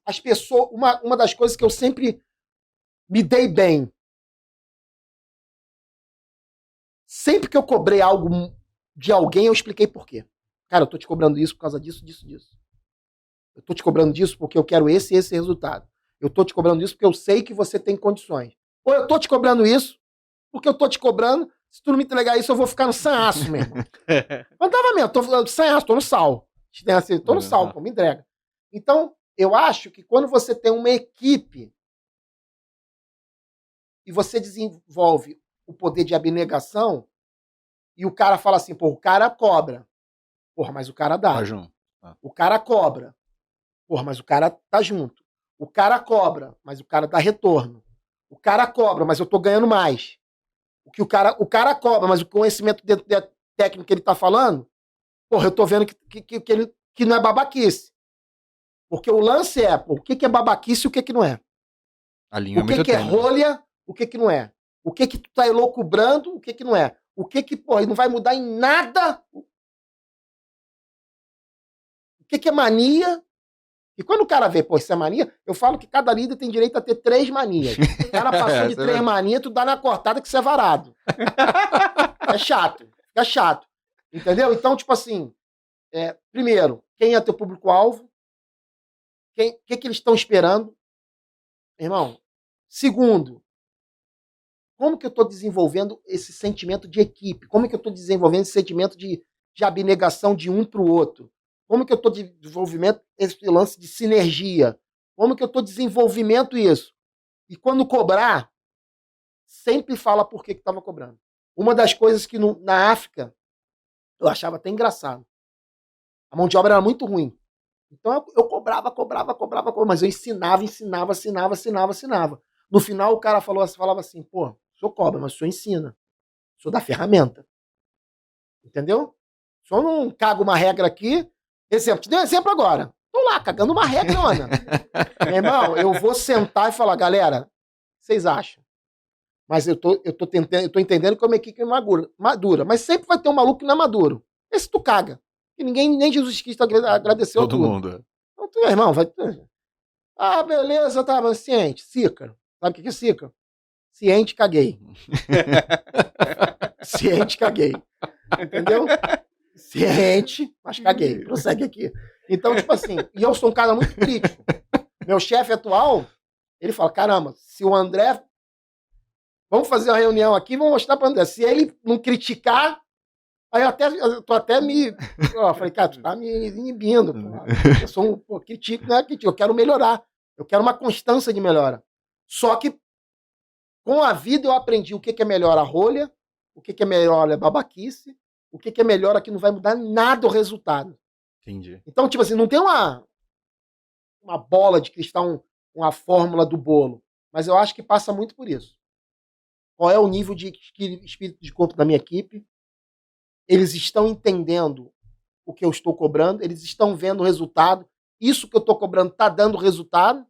As pessoas... Uma das coisas que eu sempre me dei bem. Sempre que eu cobrei algo de alguém, eu expliquei por quê. Cara, eu tô te cobrando isso por causa disso. Eu tô te cobrando disso porque eu quero esse resultado. Eu tô te cobrando isso porque eu sei que você tem condições. Ou eu tô te cobrando isso porque eu tô te cobrando, se tu não me entregar isso, eu vou ficar no sanhaço mesmo. Mas tava mesmo, tô no sanhaço, tô no sal. Tô no sal, pô, me entrega. Então, eu acho que quando você tem uma equipe e você desenvolve o poder de abnegação, e o cara fala assim, pô, o cara cobra. Porra, mas o cara dá. Tá junto. O cara cobra. Porra, mas o cara tá junto. O cara cobra, mas o cara dá retorno. O cara cobra, mas eu tô ganhando mais. O cara cobra, mas o conhecimento técnico que ele tá falando, porra, eu tô vendo que não é babaquice. Porque o lance é, pô, o que é babaquice e o que não é. A linha o que é rolha, o que não é. O que tu tá elucubrando, o que não é. O que pô, não vai mudar em nada. O que é mania? E quando o cara vê, pô, isso é mania, eu falo que cada líder tem direito a ter 3 manias. O cara passou de 3 manias, tu dá na cortada que você é varado. É chato, fica chato. Entendeu? Então, tipo assim, primeiro, quem é teu público-alvo? O que eles estão esperando? Irmão, segundo, como que eu estou desenvolvendo esse sentimento de equipe? Como que eu estou desenvolvendo esse sentimento de abnegação de um para o outro? Como que eu estou desenvolvendo esse lance de sinergia? Como que eu estou desenvolvendo isso? E quando cobrar, sempre fala por que estava cobrando. Uma das coisas que na África eu achava até engraçado. A mão de obra era muito ruim. Então eu cobrava, mas eu ensinava. No final o cara falava assim, pô, o senhor cobra, mas o senhor ensina. O senhor dá ferramenta. Entendeu? O senhor não caga uma regra aqui. Exemplo, te dei um exemplo agora. Tô lá, cagando uma regra, Ana. Meu irmão, eu vou sentar e falar, galera, o que vocês acham? Mas eu tô entendendo que é uma equipe madura. Mas sempre vai ter um maluco que não é maduro. Esse tu caga. E nem Jesus Cristo agradeceu todo mundo. Então, tu, meu irmão, vai. Ah, beleza, tá, mas ciente. Cícaro. Sabe o que é cícaro? Ciente, caguei. Ciente, caguei. Entendeu? Ciente, mas caguei. Prossegue aqui. Então, tipo assim, e eu sou um cara muito crítico. Meu chefe atual, ele fala, caramba, se o André... Vamos fazer uma reunião aqui, vamos mostrar para o André. Se ele não criticar, aí eu tô até me... Eu falei, cara, tu tá me inibindo. Pô. Eu sou critico, não é critico, eu quero melhorar. Eu quero uma constância de melhora. Só que com a vida eu aprendi o que é melhor a rolha, o que é melhor a babaquice, o que é melhor aqui não vai mudar nada o resultado. Entendi. Então, tipo assim, não tem uma bola de cristal, uma fórmula do bolo. Mas eu acho que passa muito por isso. Qual é o nível de espírito de corpo da minha equipe? Eles estão entendendo o que eu estou cobrando, eles estão vendo o resultado. Isso que eu estou cobrando está dando resultado.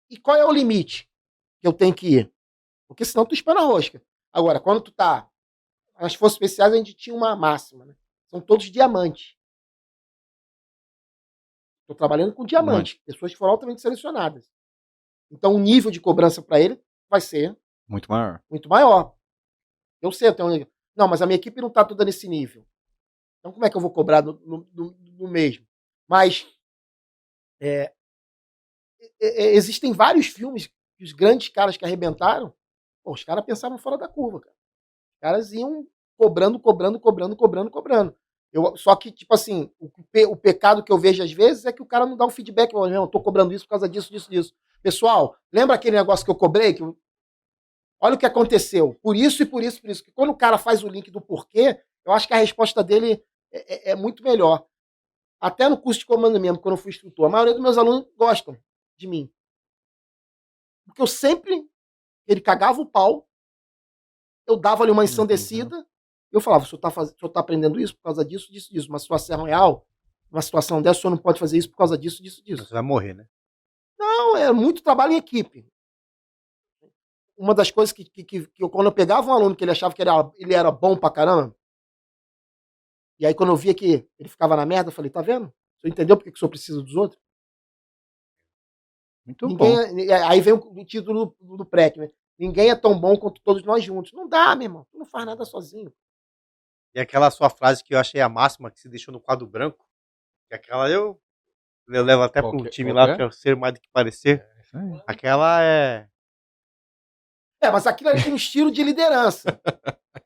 E qual é o limite que eu tenho que ir? Porque senão tu espera a rosca. Agora, quando tu tá... Nas forças especiais a gente tinha uma máxima, né? São todos diamantes. Estou trabalhando com diamante. Pessoas que foram altamente selecionadas. Então o nível de cobrança para ele vai ser... Muito maior. Muito maior. Eu sei, não, mas a minha equipe não está toda nesse nível. Então como é que eu vou cobrar no mesmo? Mas existem vários filmes que os grandes caras que arrebentaram, pô, os caras pensavam fora da curva, cara. Os caras iam cobrando. Só que, tipo assim, o pecado que eu vejo às vezes é que o cara não dá um feedback. Eu tô cobrando isso por causa disso. Pessoal, lembra aquele negócio que eu cobrei? Olha o que aconteceu. Por isso. Que quando o cara faz o link do porquê, eu acho que a resposta dele é muito melhor. Até no curso de comando mesmo, quando eu fui instrutor, a maioria dos meus alunos gostam de mim. Porque eu sempre... Ele cagava o pau, eu dava ali uma ensandecida, eu falava, o senhor tá aprendendo isso por causa disso. Uma situação real, uma situação dessa, o senhor não pode fazer isso por causa disso. Você vai morrer, né? Não, é muito trabalho em equipe. Uma das coisas que quando eu pegava um aluno que ele achava que ele era bom pra caramba, e aí quando eu via que ele ficava na merda, eu falei, tá vendo? O senhor entendeu por que o senhor precisa dos outros? Muito bom. Aí vem o título do PREC, né? Ninguém é tão bom quanto todos nós juntos. Não dá, meu irmão. Tu não faz nada sozinho. E aquela sua frase que eu achei a máxima, que se deixou no quadro branco, que aquela eu levo até pro time lá, que é ser mais do que parecer. Aquela é... mas aquilo ali tem um estilo de liderança.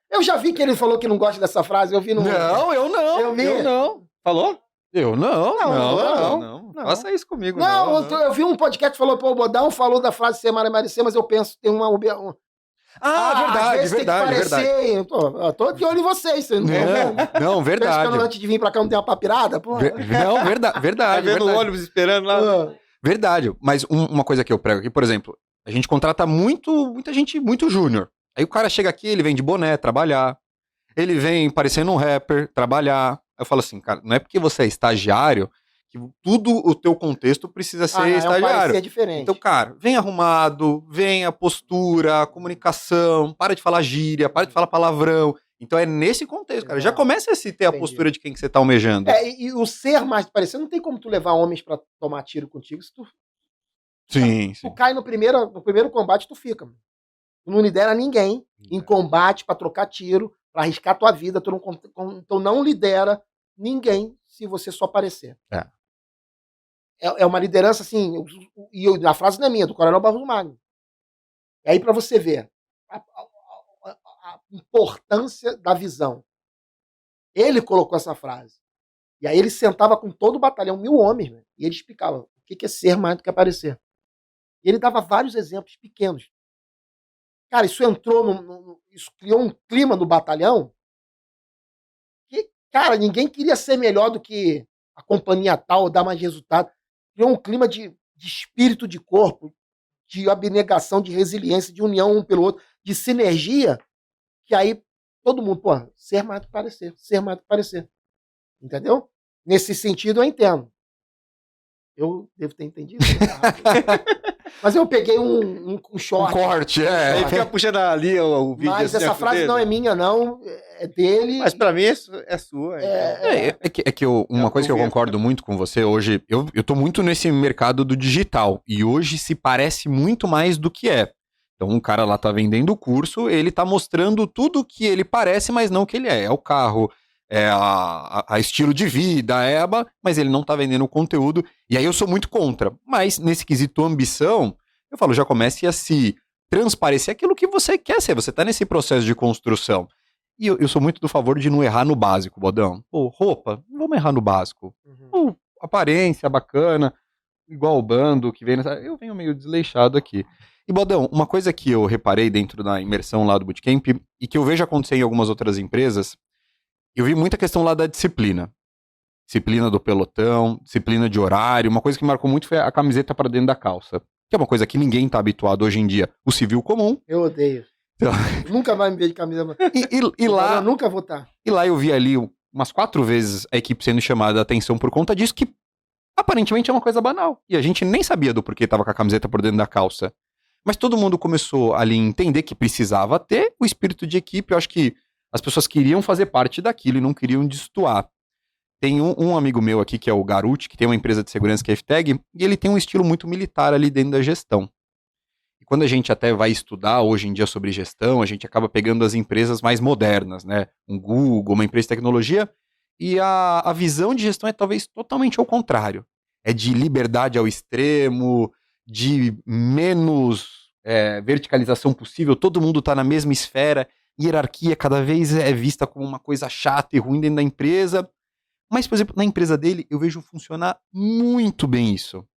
Eu já vi que ele falou que não gosta dessa frase. Eu vi no... Não, eu não. Eu não. Falou? Eu não. Faça isso comigo. Não, eu vi um podcast que falou, pô, o Bodão falou da frase ser Maria, mas eu penso, tem uma... verdade. Tô de olho em vocês. Você não, verdade. Pensando antes de vir pra cá não tem uma papirada? Pô. Não, verdade. Tá vendo o ônibus esperando lá? Verdade. Mas uma coisa que eu prego aqui, por exemplo, a gente contrata muita gente muito júnior. Aí o cara chega aqui, ele vem de boné trabalhar. Ele vem parecendo um rapper trabalhar. Eu falo assim, cara, não é porque você é estagiário que tudo o teu contexto precisa ser estagiário. É diferente. Então, cara, vem arrumado, vem a postura, a comunicação, para de falar gíria, para de falar palavrão. Então é nesse contexto, cara. Já começa a se ter a postura de quem que você tá almejando. E o ser mais parecer, não tem como tu levar homens pra tomar tiro contigo se tu Sim. tu cai no primeiro combate, tu fica. Tu não lidera ninguém em combate pra trocar tiro, pra arriscar tua vida. Então não lidera ninguém se você só aparecer. É uma liderança assim, e a frase não é minha, do Coronel Barroso Magno. E aí pra você ver a importância da visão. Ele colocou essa frase. E aí ele sentava com todo o batalhão, 1000 homens, né? E ele explicava o que é ser mais do que aparecer. E ele dava vários exemplos pequenos. Cara, isso entrou, isso criou um clima no batalhão que, cara, ninguém queria ser melhor do que a companhia tal, dar mais resultado. Criou um clima de espírito de corpo, de abnegação, de resiliência, de união um pelo outro, de sinergia, que aí todo mundo, pô, ser mais do que parecer, ser mais do que parecer. Entendeu? Nesse sentido, eu entendo. Eu devo ter entendido. Mas eu peguei um short. Um corte, Aí fica puxando ali o vídeo. Mas assim, essa frase dedo. não é minha, não. É dele. Mas pra mim é sua. Uma coisa que eu concordo muito com você hoje, eu tô muito nesse mercado do digital, e hoje se parece muito mais do que é. Então um cara lá tá vendendo o curso, ele tá mostrando tudo o que ele parece, mas não o que ele é. É o carro, é a estilo de vida, mas ele não tá vendendo o conteúdo, e aí eu sou muito contra. Mas nesse quesito ambição, eu falo, já comece a se transparecer aquilo que você quer ser, você tá nesse processo de construção. E eu sou muito do favor de não errar no básico, Bodão. Pô, roupa, não vamos errar no básico. Pô, aparência bacana, igual o bando que vem nessa... Eu venho meio desleixado aqui. E, Bodão, uma coisa que eu reparei dentro da imersão lá do Bootcamp, e que eu vejo acontecer em algumas outras empresas, eu vi muita questão lá da disciplina. Disciplina do pelotão, disciplina de horário. Uma coisa que marcou muito foi a camiseta para dentro da calça. Que é uma coisa que ninguém tá habituado hoje em dia. O civil comum. Eu odeio. Então... Nunca vai me ver de camisa. E lá... Eu nunca vou estar. E lá eu vi ali umas 4 vezes a equipe sendo chamada a atenção por conta disso, que aparentemente é uma coisa banal. E a gente nem sabia do porquê tava com a camiseta por dentro da calça. Mas todo mundo começou ali a entender que precisava ter o espírito de equipe. Eu acho que as pessoas queriam fazer parte daquilo e não queriam destoar. Tem um amigo meu aqui, que é o Garuti, que tem uma empresa de segurança que é FTEG, e ele tem um estilo muito militar ali dentro da gestão. E quando a gente até vai estudar hoje em dia sobre gestão, a gente acaba pegando as empresas mais modernas, né? Um Google, uma empresa de tecnologia, e a visão de gestão é talvez totalmente ao contrário. É de liberdade ao extremo, de menos verticalização possível, todo mundo está na mesma esfera, hierarquia cada vez é vista como uma coisa chata e ruim dentro da empresa. Mas, por exemplo, na empresa dele, eu vejo funcionar muito bem isso.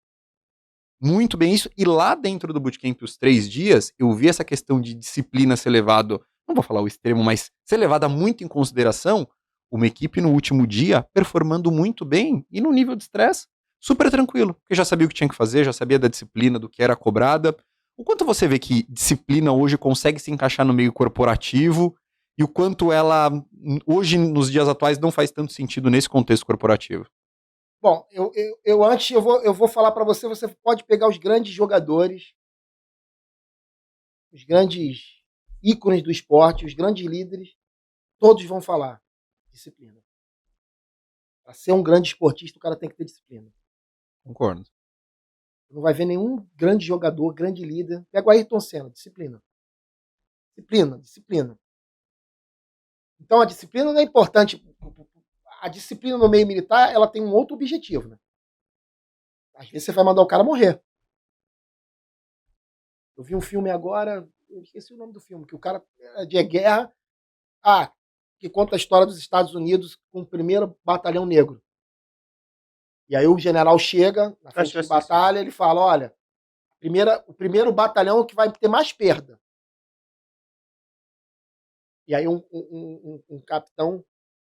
Muito bem isso. E lá dentro do Bootcamp, os 3 dias, eu vi essa questão de disciplina ser levado, não vou falar o extremo, mas ser levada muito em consideração, uma equipe no último dia performando muito bem e no nível de estresse super tranquilo, porque já sabia o que tinha que fazer, já sabia da disciplina, do que era cobrada. O quanto você vê que disciplina hoje consegue se encaixar no meio corporativo e o quanto ela, hoje, nos dias atuais, não faz tanto sentido nesse contexto corporativo? Bom, antes eu vou falar para você, você pode pegar os grandes jogadores, os grandes ícones do esporte, os grandes líderes, todos vão falar disciplina. Para ser um grande esportista, o cara tem que ter disciplina. Concordo. Não vai ver nenhum grande jogador, grande líder. Pega o Ayrton Senna, disciplina. Disciplina. Então a disciplina não é importante. A disciplina no meio militar, ela tem um outro objetivo, né? Às vezes você vai mandar o cara morrer. Eu vi um filme agora, eu esqueci o nome do filme, que o cara é de guerra, que conta a história dos Estados Unidos com o primeiro batalhão negro. E aí o general chega na frente de batalha, ele fala, olha, o primeiro batalhão que vai ter mais perda. E aí um capitão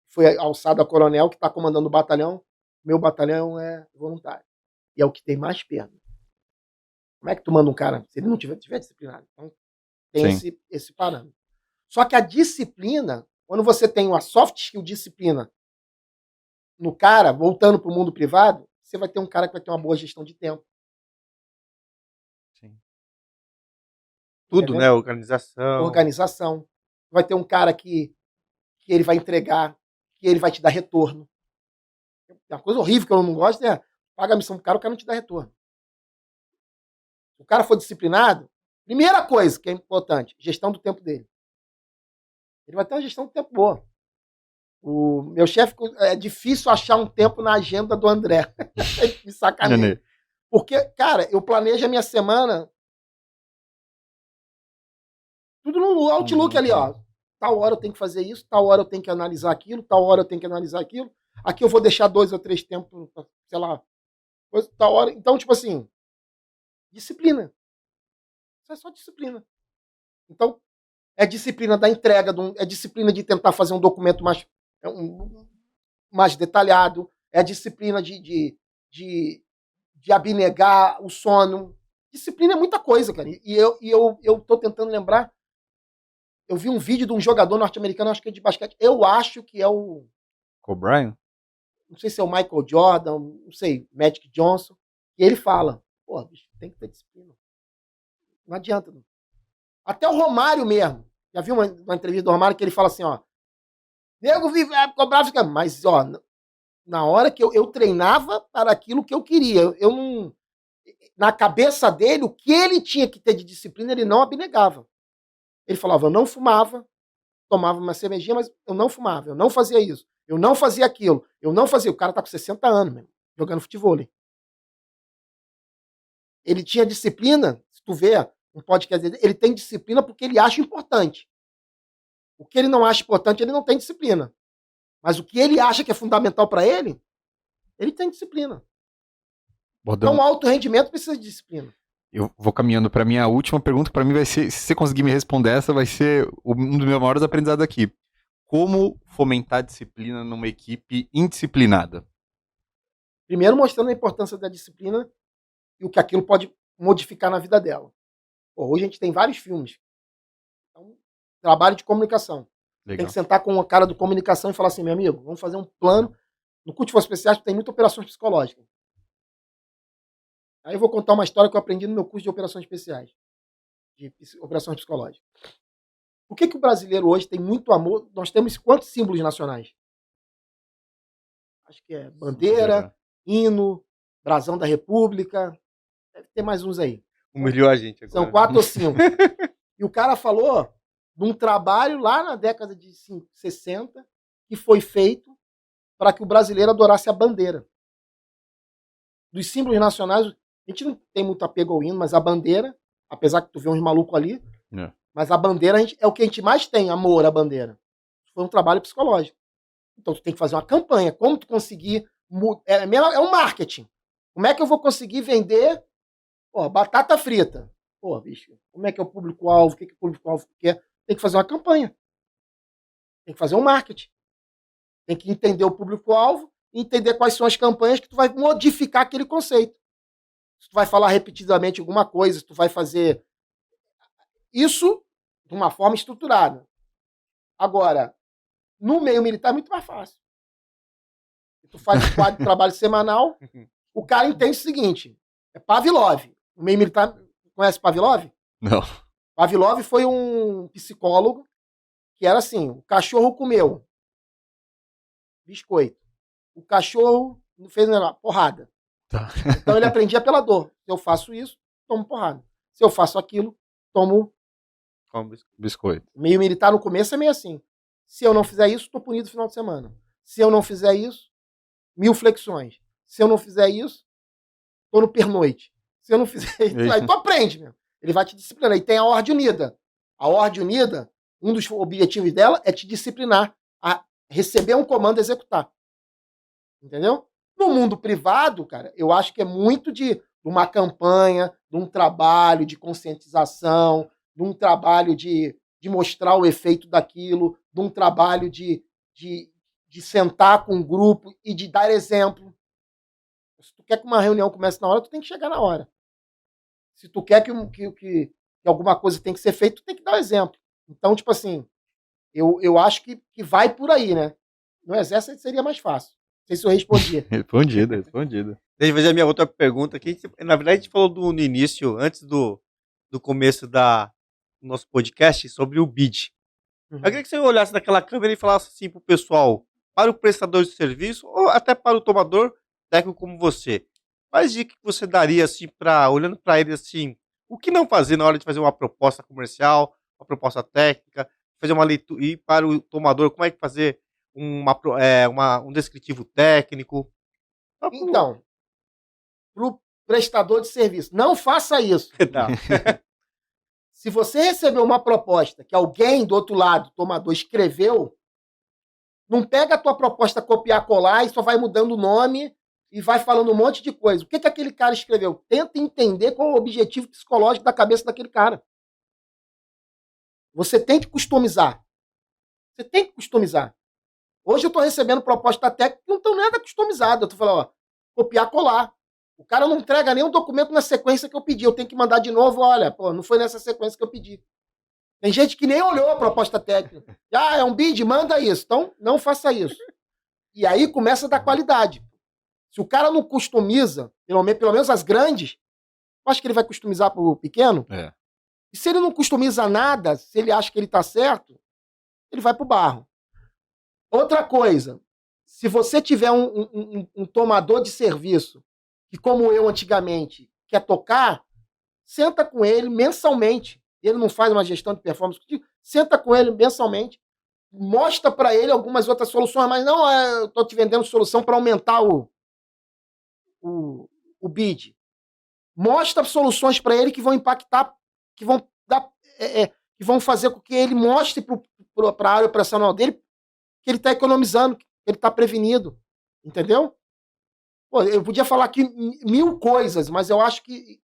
foi alçado a coronel, que está comandando o batalhão, meu batalhão é voluntário. E é o que tem mais perda. Como é que tu manda um cara, se ele não tiver disciplinado? Então tem esse parâmetro. Só que a disciplina, quando você tem uma soft skill disciplina no cara, voltando para o mundo privado, você vai ter um cara que vai ter uma boa gestão de tempo. Sim. Tudo, Entendeu? né? Organização. Organização. Vai ter um cara que ele vai entregar, que ele vai te dar retorno. Uma coisa horrível que eu não gosto é paga a missão pro cara, o cara não te dá retorno. Se o cara for disciplinado, primeira coisa que é importante, gestão do tempo dele. Ele vai ter uma gestão do tempo boa. O meu chefe, é difícil achar um tempo na agenda do André. Me sacaneia. Porque, cara, eu planejo a minha semana tudo no Outlook ali, ó. Tal hora eu tenho que fazer isso, tal hora eu tenho que analisar aquilo, tal hora eu tenho que analisar aquilo. Aqui eu vou deixar 2 ou 3 tempos, sei lá, tal hora. Então, tipo assim, disciplina. Isso é só disciplina. Então, é disciplina da entrega, é disciplina de tentar fazer um documento mais detalhado, é disciplina de abnegar o sono. Disciplina é muita coisa, cara. E eu tô tentando lembrar. Eu vi um vídeo de um jogador norte-americano, acho que é de basquete. Eu acho que é o Kobe Bryant? Não sei se é o Michael Jordan, não sei, Magic Johnson. E ele fala, pô, bicho, tem que ter disciplina. Não adianta. Não. Até o Romário mesmo. Já viu uma entrevista do Romário que ele fala assim, ó. Nego vive, cobrava, fica. Mas, ó, na hora que eu treinava para aquilo que eu queria. Eu não. Na cabeça dele, o que ele tinha que ter de disciplina, ele não abnegava. Ele falava, eu não fumava, tomava uma cervejinha, mas eu não fumava, eu não fazia isso, eu não fazia aquilo, eu não fazia. O cara tá com 60 anos, mesmo, jogando futebol. Ele tinha disciplina, se tu vê um podcast dele, ele tem disciplina porque ele acha importante. O que ele não acha importante, ele não tem disciplina. Mas o que ele acha que é fundamental para ele tem disciplina. Bodão, Então, o alto rendimento precisa de disciplina. eu vou caminhando para minha última pergunta, que para mim vai ser, se você conseguir me responder essa, vai ser um dos meus maiores aprendizados aqui. Como fomentar disciplina numa equipe indisciplinada? Primeiro, mostrando a importância da disciplina e o que aquilo pode modificar na vida dela. Pô, hoje a gente tem vários filmes. Então, trabalho de comunicação. Legal. Tem que sentar com o cara do comunicação e falar assim, meu amigo, vamos fazer um plano. No Curso de Forças Especiais tem muitas operações psicológicas. Aí eu vou contar uma história que eu aprendi no meu curso de operações especiais. De operações psicológicas. Por que o brasileiro hoje tem muito amor? Nós temos quantos símbolos nacionais? Acho que é bandeira, hino, brasão da República. Deve ter mais uns aí. Humilhou a gente agora. São 4 ou 5. E o cara falou de um trabalho lá na década de 60 que foi feito para que o brasileiro adorasse a bandeira. Dos símbolos nacionais, a gente não tem muito apego ao hino, mas a bandeira, apesar que tu vê uns malucos ali, mas a bandeira é o que a gente mais tem, amor à bandeira. Foi um trabalho psicológico. Então tu tem que fazer uma campanha. Como tu conseguir... É um marketing. Como é que eu vou conseguir vender batata frita? Pô, bicho, como é que é o público-alvo? O que o público-alvo quer? Tem que fazer uma campanha. Tem que fazer um marketing. Tem que entender o público-alvo e entender quais são as campanhas que tu vai modificar aquele conceito. Se tu vai falar repetidamente alguma coisa, se tu vai fazer isso de uma forma estruturada. Agora, no meio militar é muito mais fácil. Tu faz um quadro de trabalho semanal, o cara entende o seguinte, é Pavlov. No meio militar, conhece Pavlov? Não. Pavlov foi um psicólogo que era assim, o cachorro comeu biscoito. O cachorro fez porrada. Tá. Então ele aprendia pela dor. Se eu faço isso, tomo porrada. Se eu faço aquilo, tomo biscoito. Meio militar no começo é meio assim. Se eu não fizer isso, estou punido no final de semana. Se eu não fizer isso, 1000 flexões. Se eu não fizer isso, estou no pernoite. Se eu não fizer isso, aí tu aprende, meu. Ele vai te disciplinar. E tem a Ordem Unida. A Ordem Unida, um dos objetivos dela é te disciplinar a receber um comando e executar. Entendeu? No mundo privado, cara, eu acho que é muito de uma campanha, de um trabalho de conscientização, de um trabalho de mostrar o efeito daquilo, de um trabalho de sentar com um grupo e de dar exemplo. Se tu quer que uma reunião comece na hora, tu tem que chegar na hora. Se tu quer que alguma coisa tem que ser feita, tu tem que dar o exemplo. Então, tipo assim, eu acho que vai por aí, né? No exército seria mais fácil. Não sei se eu respondi. Respondido. Deixa eu fazer a minha outra pergunta aqui. Na verdade, a gente falou no início, antes do começo do nosso podcast, sobre o BID. Eu Uhum. queria que você olhasse naquela câmera e falasse assim pro pessoal, para o prestador de serviço, ou até para o tomador técnico como você. Quais dicas que você daria, assim, olhando para ele assim, o que não fazer na hora de fazer uma proposta comercial, uma proposta técnica, fazer uma leitura, e para o tomador, como é que fazer um descritivo técnico? Só pro- Então, para o prestador de serviço, não faça isso. Tá. Se você recebeu uma proposta que alguém do outro lado, tomador, escreveu, não pega a tua proposta, copiar, colar e só vai mudando o nome e vai falando um monte de coisa. O que aquele cara escreveu? Tenta entender qual é o objetivo psicológico da cabeça daquele cara. Você tem que customizar. Você tem que customizar. Hoje eu estou recebendo proposta técnica que não estão nada customizada. Eu estou falando, ó, copiar, colar. O cara não entrega nenhum documento na sequência que eu pedi. Eu tenho que mandar de novo, olha, pô, não foi nessa sequência que eu pedi. Tem gente que nem olhou a proposta técnica. Ah, é um bid? Manda isso. Então, não faça isso. E aí começa a dar qualidade. Se o cara não customiza, pelo menos as grandes, eu acho que ele vai customizar para o pequeno. É. E se ele não customiza nada, se ele acha que ele está certo, ele vai para o barro. Outra coisa, se você tiver um tomador de serviço, que como eu antigamente, quer tocar, senta com ele mensalmente. Ele não faz uma gestão de performance contigo, senta com ele mensalmente, mostra para ele algumas outras soluções, mas não eu estou te vendendo solução para aumentar o bid. Mostra soluções para ele que vão impactar, que vão dar, que vão fazer com que ele mostre para a área operacional dele que ele está economizando, que ele está prevenido. Entendeu? Pô, eu podia falar aqui 1000 coisas, mas eu acho que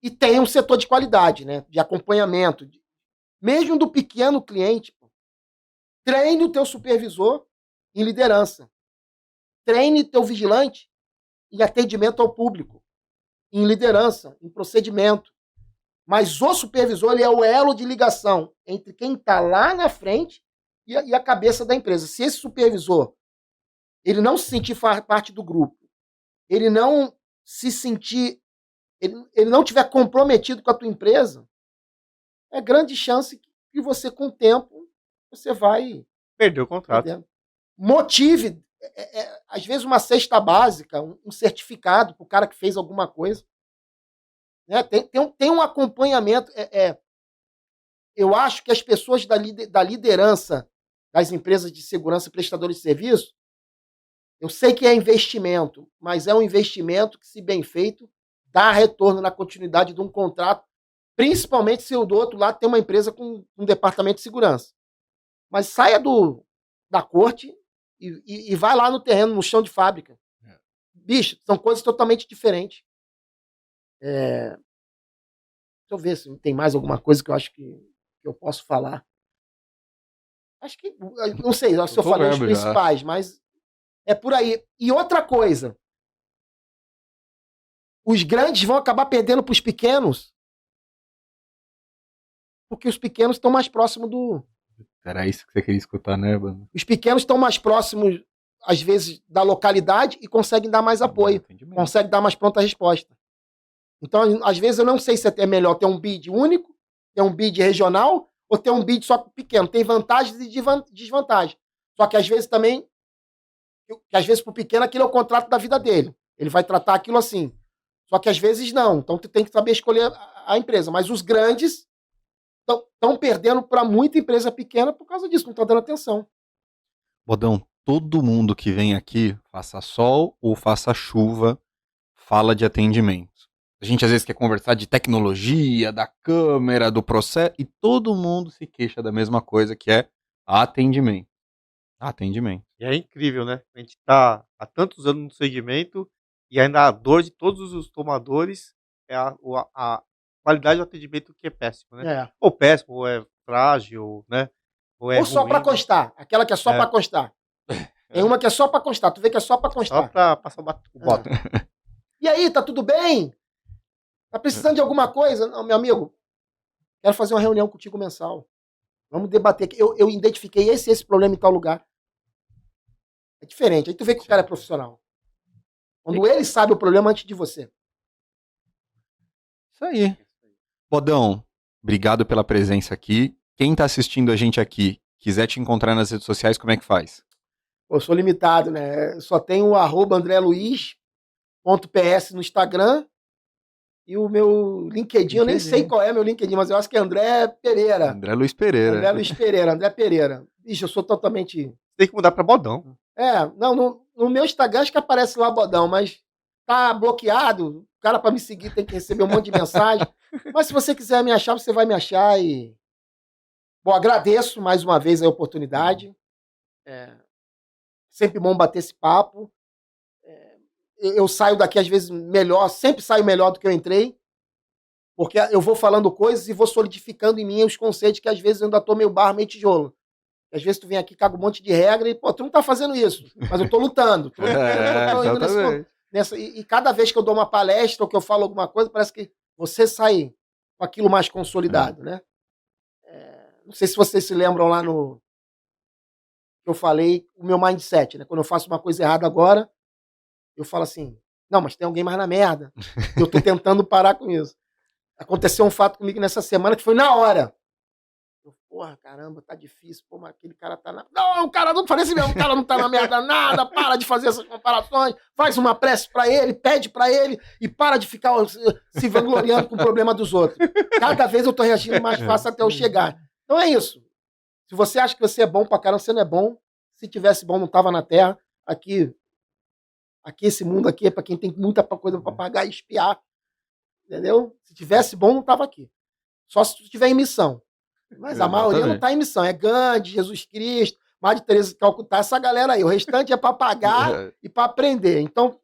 e tem um setor de qualidade, né? De acompanhamento. Mesmo do pequeno cliente, pô, treine o teu supervisor em liderança. Treine teu vigilante em atendimento ao público, em liderança, em procedimento. Mas o supervisor ele é o elo de ligação entre quem está lá na frente e a cabeça da empresa. Se esse supervisor ele não se sentir parte do grupo, ele não se sentir, ele não tiver comprometido com a tua empresa, é grande chance que você, com o tempo, você vai Perdeu o contrato. perdendo. Motive, às vezes, uma cesta básica, um certificado para o cara que fez alguma coisa. Né? Tem um acompanhamento. Eu acho que as pessoas da liderança das empresas de segurança e prestadores de serviço, eu sei que é investimento, mas é um investimento que, se bem feito, dá retorno na continuidade de um contrato, principalmente se o do outro lado tem uma empresa com um departamento de segurança. Mas saia da corte e vai lá no terreno, no chão de fábrica. Bicho, são coisas totalmente diferentes. Deixa eu ver se tem mais alguma coisa que eu acho que eu posso falar. Acho que, não sei se eu falei os principais, mas é por aí. E outra coisa, os grandes vão acabar perdendo para os pequenos, porque os pequenos estão mais próximos do... Era isso que você queria escutar, né, Bando? Os pequenos estão mais próximos, às vezes, da localidade e conseguem dar mais apoio, conseguem dar mais pronta resposta. Então, às vezes, eu não sei se é melhor ter um bid único, ter um bid regional, ou ter um bid só pequeno. Tem vantagens e desvantagens. Só que, às vezes, também, para o pequeno, aquilo é o contrato da vida dele. Ele vai tratar aquilo assim. Só que, às vezes, não. Então, tu tem que saber escolher a empresa. Mas os grandes estão perdendo para muita empresa pequena por causa disso, não estão dando atenção. Bodão, todo mundo que vem aqui, faça sol ou faça chuva, fala de atendimento. A gente às vezes quer conversar de tecnologia, da câmera, do processo, e todo mundo se queixa da mesma coisa, que é atendimento. Atendimento. E é incrível, né? A gente tá há tantos anos no segmento e ainda a dor de todos os tomadores é a qualidade do atendimento que é péssimo, né? Ou péssimo, ou é frágil, né? Ou só para constar. Aquela que é só para constar. Tem uma que é só para constar. Tu vê que é só para constar. Só para passar o botão. E aí, tá tudo bem? Tá precisando de alguma coisa? Não, meu amigo, quero fazer uma reunião contigo mensal. Vamos debater aqui. Eu identifiquei esse problema em tal lugar. É diferente. Aí tu vê que o cara é profissional. Quando ele sabe o problema antes de você. Isso aí. Bodão, obrigado pela presença aqui. Quem tá assistindo a gente aqui, quiser te encontrar nas redes sociais, como é que faz? Pô, eu sou limitado, né? Eu só tenho o @andreluiz.ps no Instagram e o meu LinkedIn, eu nem sei qual é meu LinkedIn, mas eu acho que é André Pereira. André Luiz Pereira. André Pereira. Ixi, eu sou totalmente... Tem que mudar pra Bodão. Não, no meu Instagram acho que aparece lá Bodão, mas tá bloqueado. O cara para me seguir tem que receber um monte de mensagem. Mas se você quiser me achar, você vai me achar e... Bom, agradeço mais uma vez a oportunidade. Sempre bom bater esse papo. Eu saio daqui às vezes melhor, sempre saio melhor do que eu entrei, porque eu vou falando coisas e vou solidificando em mim os conceitos que às vezes eu ainda tô meio barro, meio tijolo. Às vezes tu vem aqui, caga um monte de regra e, pô, tu não tá fazendo isso, mas eu tô lutando. Tô indo e cada vez que eu dou uma palestra ou que eu falo alguma coisa, parece que você sai com aquilo mais consolidado, né? Não sei se vocês se lembram lá no... que eu falei, o meu mindset, né? Quando eu faço uma coisa errada agora, eu falo assim, não, mas tem alguém mais na merda. Eu tô tentando parar com isso. Aconteceu um fato comigo nessa semana que foi na hora. Eu, porra, caramba, tá difícil. Pô, mas aquele cara tá na... Não, o cara não falei assim mesmo, o cara não tá na merda nada, para de fazer essas comparações, faz uma prece pra ele, pede pra ele e para de ficar se vangloriando com o problema dos outros. Cada vez eu tô reagindo mais fácil até eu chegar. Então é isso. Se você acha que você é bom pra caramba, você não é bom. Se tivesse bom, não tava na Terra. Aqui esse mundo aqui é para quem tem muita coisa para pagar e espiar, entendeu? Se tivesse bom, não tava aqui. Só se tu tiver em missão. Mas a maioria não tá em missão. É Gandhi, Jesus Cristo, Madre Teresa de Calcutá, essa galera aí. O restante é para pagar e para aprender. Então,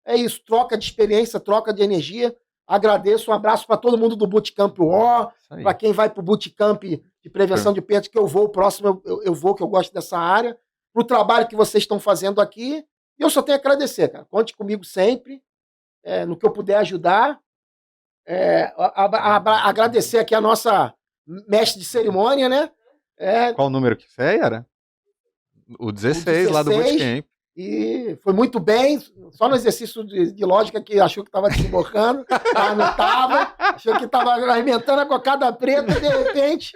é isso. Troca de experiência, troca de energia. Agradeço. Um abraço para todo mundo do Bootcamp War, para quem vai para o Bootcamp de prevenção de perdas, que eu vou, o próximo eu vou, que eu gosto dessa área. Pro trabalho que vocês estão fazendo aqui. E eu só tenho a agradecer, cara. Conte comigo sempre, no que eu puder ajudar. Agradecer aqui a nossa mestre de cerimônia, né? Qual o número que você era? O 16 lá do Bootcamp. E foi muito bem, só no exercício de lógica que achou que estava desemborcando, mas não estava, achou que estava alimentando a cocada preta, de repente.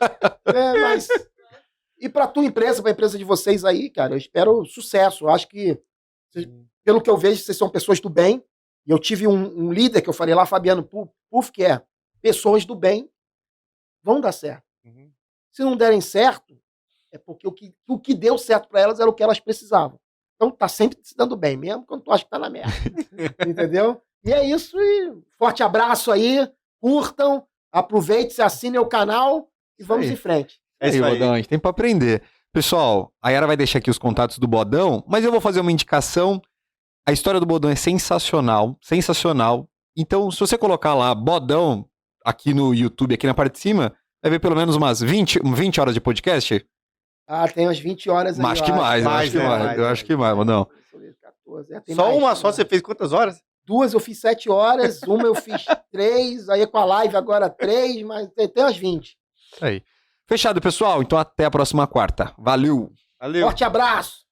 Mas... E para a tua empresa, para a empresa de vocês aí, cara, eu espero sucesso. Eu acho que, pelo que eu vejo, vocês são pessoas do bem. E eu tive um líder que eu falei lá, Fabiano Puff, que é pessoas do bem vão dar certo. Se não derem certo, é porque o que deu certo para elas era o que elas precisavam. Então tá sempre se dando bem, mesmo quando tu acha que tá na merda. Entendeu? E é isso, e forte abraço aí, curtam, aproveitem, assinem o canal e vamos em frente. É isso aí, Bodão, a gente tem pra aprender. Pessoal, a Yara vai deixar aqui os contatos do Bodão, mas eu vou fazer uma indicação. A história do Bodão é sensacional, sensacional. Então, se você colocar lá Bodão aqui no YouTube, aqui na parte de cima, vai ver pelo menos umas 20 horas de podcast. Tem umas 20 horas aí. Acho que mais, eu acho que mais, Bodão. Só uma só, você fez quantas horas? 2 eu fiz 7 horas, uma eu fiz 3, aí com a live agora 3, mas tem umas 20. Isso aí. Fechado, pessoal. Então até a próxima quarta. Valeu. Forte abraço.